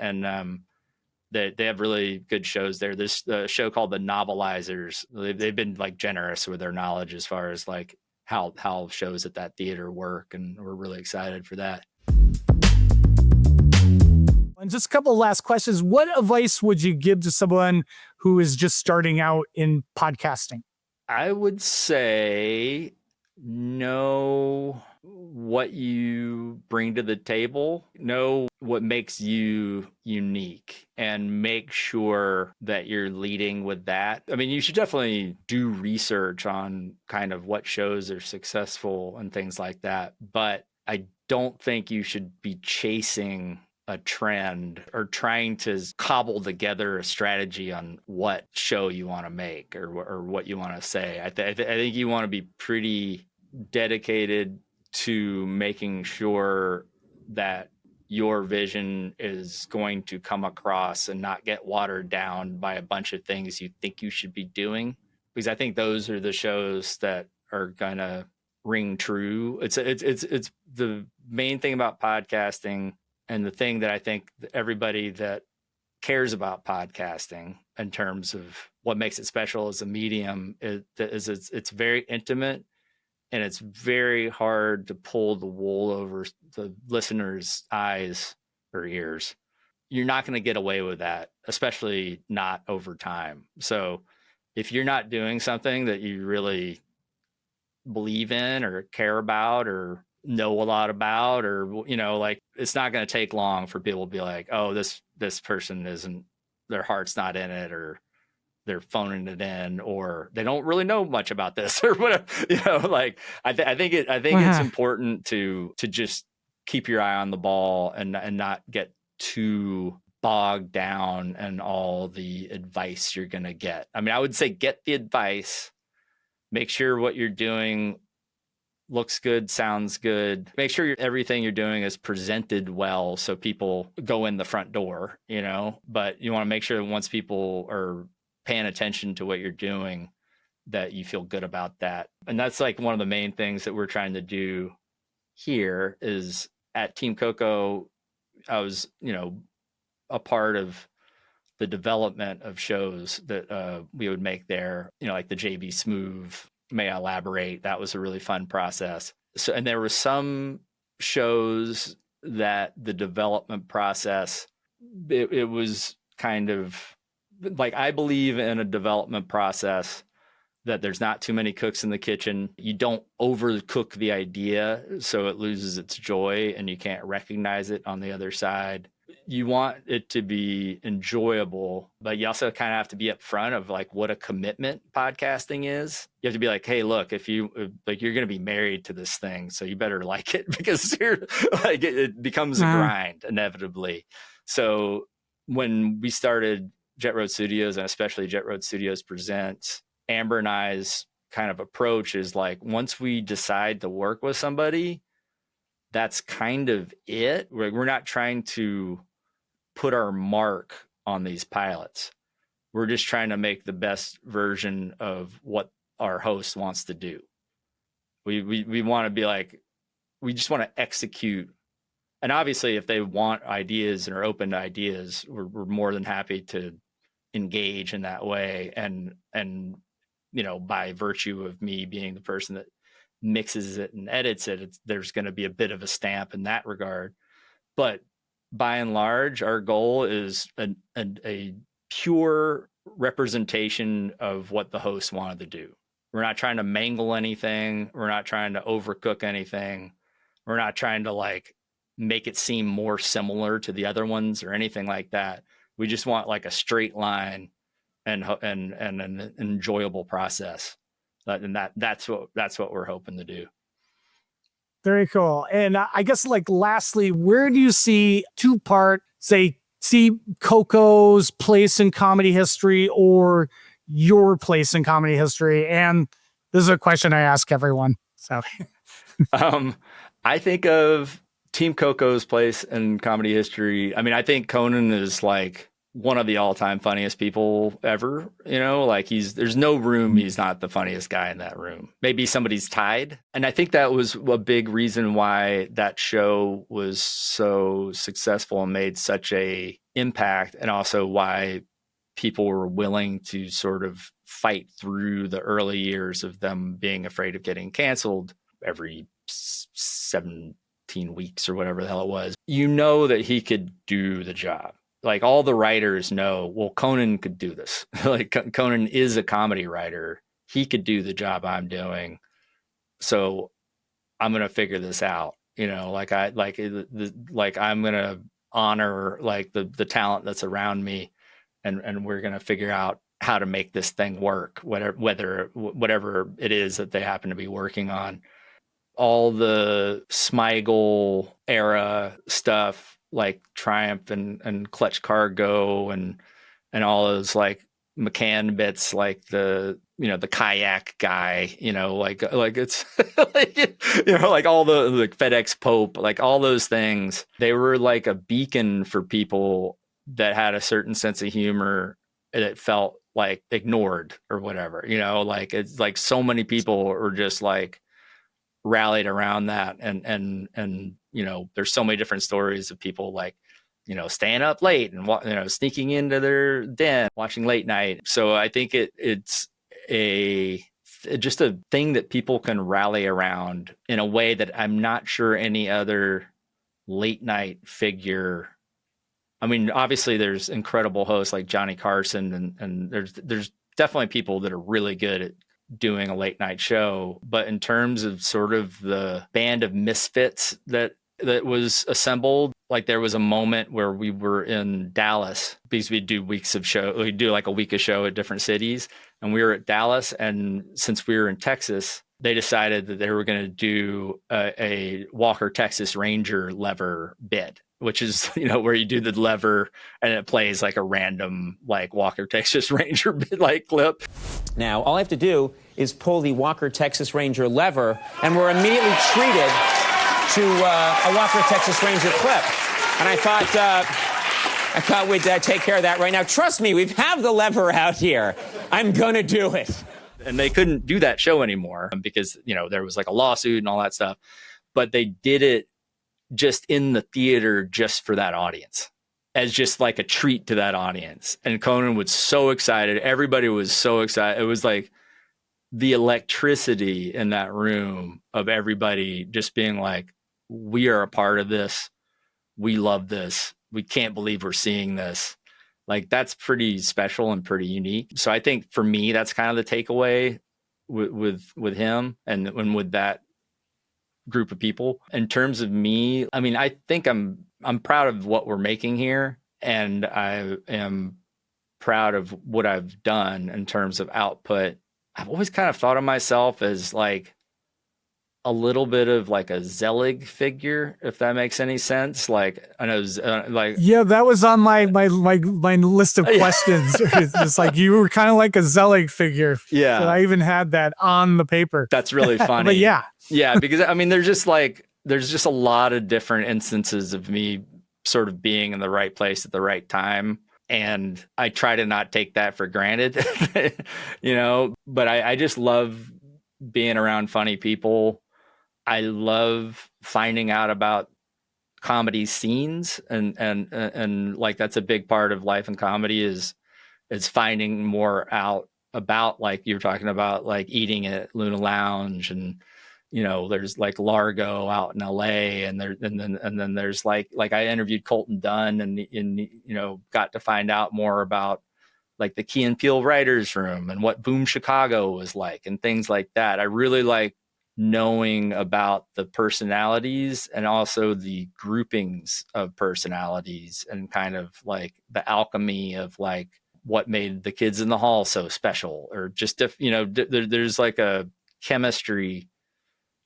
they have really good shows there. There's a show called The Novelizers. They've been like generous with their knowledge as far as like how shows at that theater work, and we're really excited for that. And just a couple of last questions. What advice would you give to someone who is just starting out in podcasting? I would say know what you bring to the table, know what makes you unique, and make sure that you're leading with that. I mean, you should definitely do research on kind of what shows are successful and things like that. But I don't think you should be chasing a trend or trying to cobble together a strategy on what show you want to make or what you want to say. I think you want to be pretty dedicated to making sure that your vision is going to come across and not get watered down by a bunch of things you think you should be doing. Because I think those are the shows that are gonna ring true. It's the main thing about podcasting, and the thing that I think everybody that cares about podcasting in terms of what makes it special as a medium is it's very intimate. And it's very hard to pull the wool over the listener's eyes or ears. You're not going to get away with that, especially not over time. So if you're not doing something that you really believe in or care about or know a lot about, or, like, it's not going to take long for people to be like, oh, this person their heart's not in it, or they're phoning it in, or they don't really know much about this or whatever, like I think it's important to just keep your eye on the ball and not get too bogged down in all the advice you're going to get. I mean, I would say get the advice, make sure what you're doing looks good, sounds good, make sure everything you're doing is presented well so people go in the front door, but you want to make sure that once people are paying attention to what you're doing, that you feel good about that. And that's like one of the main things that we're trying to do here is at Team Coco. I was, a part of the development of shows that we would make there, like the JB Smoove, May I Elaborate. That was a really fun process. So, and there were some shows that the development process, it was kind of like, I believe in a development process that there's not too many cooks in the kitchen. You don't overcook the idea so it loses its joy and you can't recognize it on the other side. You want it to be enjoyable, but you also kind of have to be upfront of like what a commitment podcasting is. You have to be like, hey, look, you're going to be married to this thing, so you better like it, because it becomes a grind inevitably. So when we started Jett Road Studios, and especially Jett Road Studios Presents, Amber and I's kind of approach is like, once we decide to work with somebody, that's kind of it. We're not trying to put our mark on these pilots. We're just trying to make the best version of what our host wants to do. We want to be like, we just want to execute. And obviously, if they want ideas and are open to ideas, we're more than happy to engage in that way. And by virtue of me being the person that mixes it and edits it, there's going to be a bit of a stamp in that regard. But by and large, our goal is a pure representation of what the host wanted to do. We're not trying to mangle anything. We're not trying to overcook anything. We're not trying to like make it seem more similar to the other ones or anything like that. We just want like a straight line and an enjoyable process. And that's what we're hoping to do. Very cool. And I guess, like, lastly, where do you see two-part, see Coco's place in comedy history or your place in comedy history? And this is a question I ask everyone. So, I think of Team Coco's place in comedy history. I mean, I think Conan is like one of the all-time funniest people ever, there's no room he's not the funniest guy in that room. Maybe somebody's tied. And I think that was a big reason why that show was so successful and made such a impact, and also why people were willing to sort of fight through the early years of them being afraid of getting canceled every 17 weeks or whatever the hell it was. That he could do the job. Like, all the writers know, well, Conan could do this. Like, Conan is a comedy writer. He could do the job I'm doing. So I'm going to figure this out. I'm going to honor like the talent that's around me, and we're going to figure out how to make this thing work, whatever it is that they happen to be working on. All the Smigel era stuff, like Triumph and Clutch Cargo and all those like McCann bits, like the kayak guy, like it's like all the like FedEx Pope, like all those things. They were like a beacon for people that had a certain sense of humor that felt like ignored or whatever, like it's like so many people were just like rallied around that, and there's so many different stories of people like staying up late and sneaking into their den, watching late night. So I think it's just a thing that people can rally around in a way that I'm not sure any other late night figure. I mean, obviously there's incredible hosts like Johnny Carson, and there's definitely people that are really good at doing a late night show. But in terms of sort of the band of misfits that was assembled, like there was a moment where we were in Dallas because we do weeks of show. We do like a week of show at different cities, and we were at Dallas. And since we were in Texas, they decided that they were going to do a Walker Texas Ranger lever bit, which is, where you do the lever and it plays like a random like Walker Texas Ranger bit like clip. Now, all I have to do is pull the Walker Texas Ranger lever, and we're immediately treated to a Walker Texas Ranger clip. And I thought, I can't wait to take care of that right now. Trust me, we have the lever out here. I'm going to do it. And they couldn't do that show anymore because, there was like a lawsuit and all that stuff. But they did it just in the theater just for that audience, as just like a treat to that audience. And Conan was so excited. Everybody was so excited. It was like the electricity in that room of everybody just being like, we are a part of this. We love this. We can't believe we're seeing this. Like, that's pretty special and pretty unique. So I think for me, that's kind of the takeaway with him and with that group of people. In terms of me, I mean, I think I'm proud of what we're making here, and I am proud of what I've done in terms of output. I've always kind of thought of myself as like a little bit of like a Zelig figure, if that makes any sense. Like, I know, yeah, that was on my list of questions. It's just like you were kind of like a Zelig figure. Yeah, so I even had that on the paper. That's really funny. But yeah, because I mean, there's just a lot of different instances of me sort of being in the right place at the right time. And I try to not take that for granted, but I just love being around funny people. I love finding out about comedy scenes and like, that's a big part of life and comedy is finding more out about, like you're talking about, like eating at Luna Lounge, and there's like Largo out in LA, and then there's like I interviewed Colton Dunn and got to find out more about like the Key and Peele writers room and what Boom Chicago was like and things like that. I really like knowing about the personalities and also the groupings of personalities and kind of like the alchemy of like what made the Kids in the Hall so special, or just if there's like a chemistry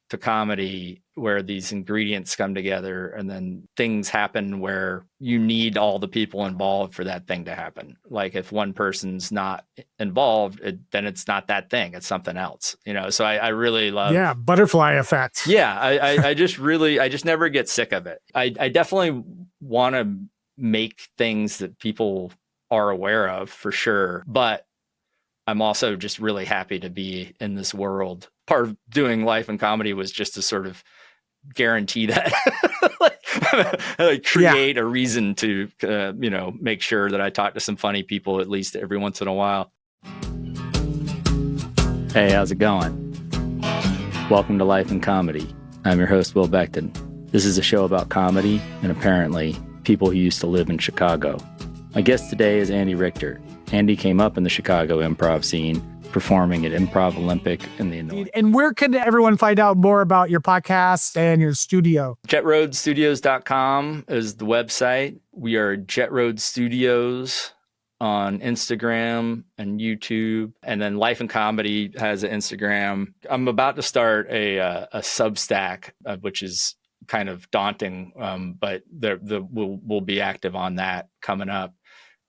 to comedy where these ingredients come together and then things happen where you need all the people involved for that thing to happen. Like if one person's not involved, then it's not that thing, it's something else, so I really love butterfly effect. I just never get sick of it. I definitely want to make things that people are aware of, for sure, but I'm also just really happy to be in this world. Part of doing life and comedy was just to sort of guarantee that, like create a reason to, make sure that I talk to some funny people at least every once in a while. Hey, how's it going? Welcome to Life and Comedy. I'm your host, Will Becton. This is a show about comedy and apparently people who used to live in Chicago. My guest today is Andy Richter. Andy came up in the Chicago improv scene, performing at Improv Olympic in the Illinois. And where can everyone find out more about your podcast and your studio? JettRoadStudios.com is the website. We are Jett Road Studios on Instagram and YouTube. And then Life and Comedy has an Instagram. I'm about to start a Substack, which is kind of daunting, but we'll be active on that coming up.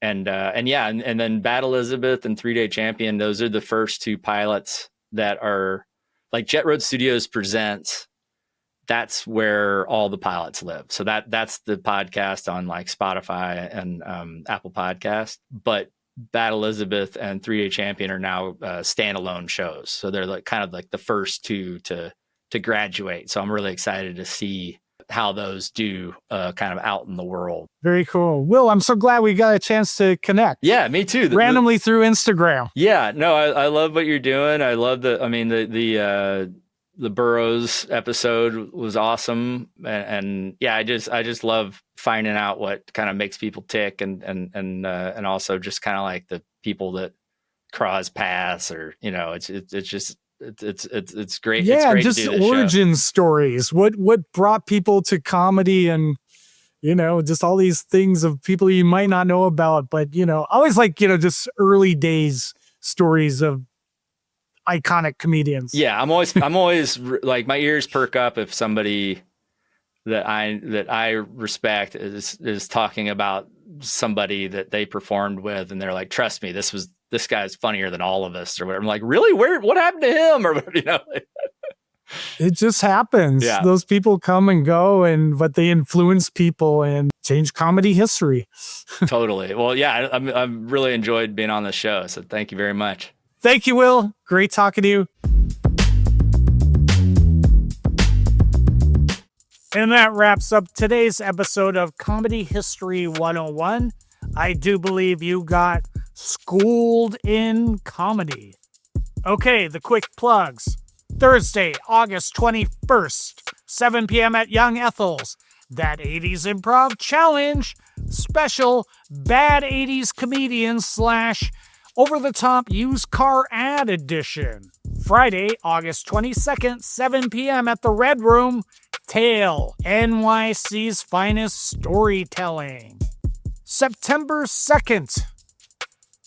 And then Bad Elizabeth and 3-Day Champion, those are the first two pilots that are like Jett Road Studios presents. That's where all the pilots live. So that's the podcast on like Spotify and Apple Podcast. But Bad Elizabeth and 3-Day Champion are now standalone shows. So they're like kind of like the first two to graduate. So I'm really excited to see how those do kind of out in the world. Very cool. Will, I'm so glad we got a chance to connect. Yeah, me too. Randomly through Instagram. Yeah, no, I love what you're doing. I love the Burroughs episode was awesome. And yeah, I just love finding out what kind of makes people tick and also just kind of like the people that cross paths, or, it's great. Yeah, it's great just to do this origin stories. What brought people to comedy, and just all these things of people you might not know about, but always like just early days stories of iconic comedians. Yeah, I'm always like, my ears perk up if somebody that I respect is talking about somebody that they performed with, and they're like, trust me, this guy's funnier than all of us, or whatever. I'm like, really? What happened to him? Or It just happens. Yeah. Those people come and go, but they influence people and change comedy history. Totally. Well, yeah, I've really enjoyed being on the show. So thank you very much. Thank you, Will. Great talking to you. And that wraps up today's episode of Comedy History 101. I do believe you got schooled in comedy. Okay, the quick plugs. Thursday, August 21st, 7 p.m. at Young Ethel's. That 80s Improv Challenge special Bad 80s Comedians / Over-the-Top Used Car Ad Edition. Friday, August 22nd, 7 p.m. at the Red Room. Tale, NYC's finest storytelling. September 2nd,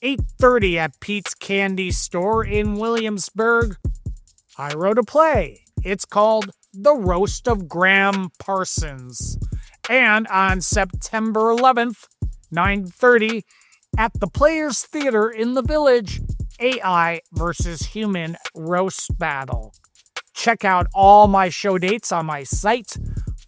8:30 at Pete's Candy Store in Williamsburg. I wrote a play. It's called The Roast of Graham Parsons. And on September 11th, 9:30 at the Players Theater in the Village, AI versus Human Roast Battle. Check out all my show dates on my site,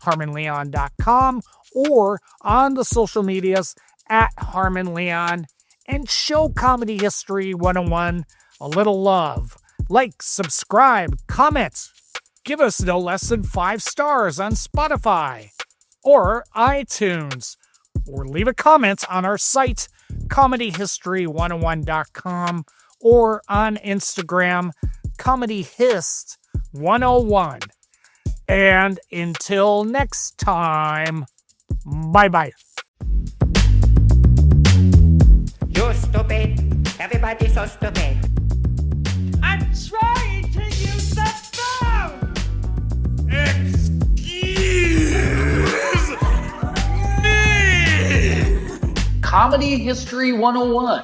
harmonleon.com, or on the social medias at harmonleon, and show Comedy History 101 a little love. Like, subscribe, comment. Give us no less than 5 stars on Spotify or iTunes, or leave a comment on our site, comedyhistory101.com, or on Instagram, comedyhist101. And until next time, bye-bye. You're stupid. Everybody's so stupid. I'm trying to use the phone! Comedy History 101.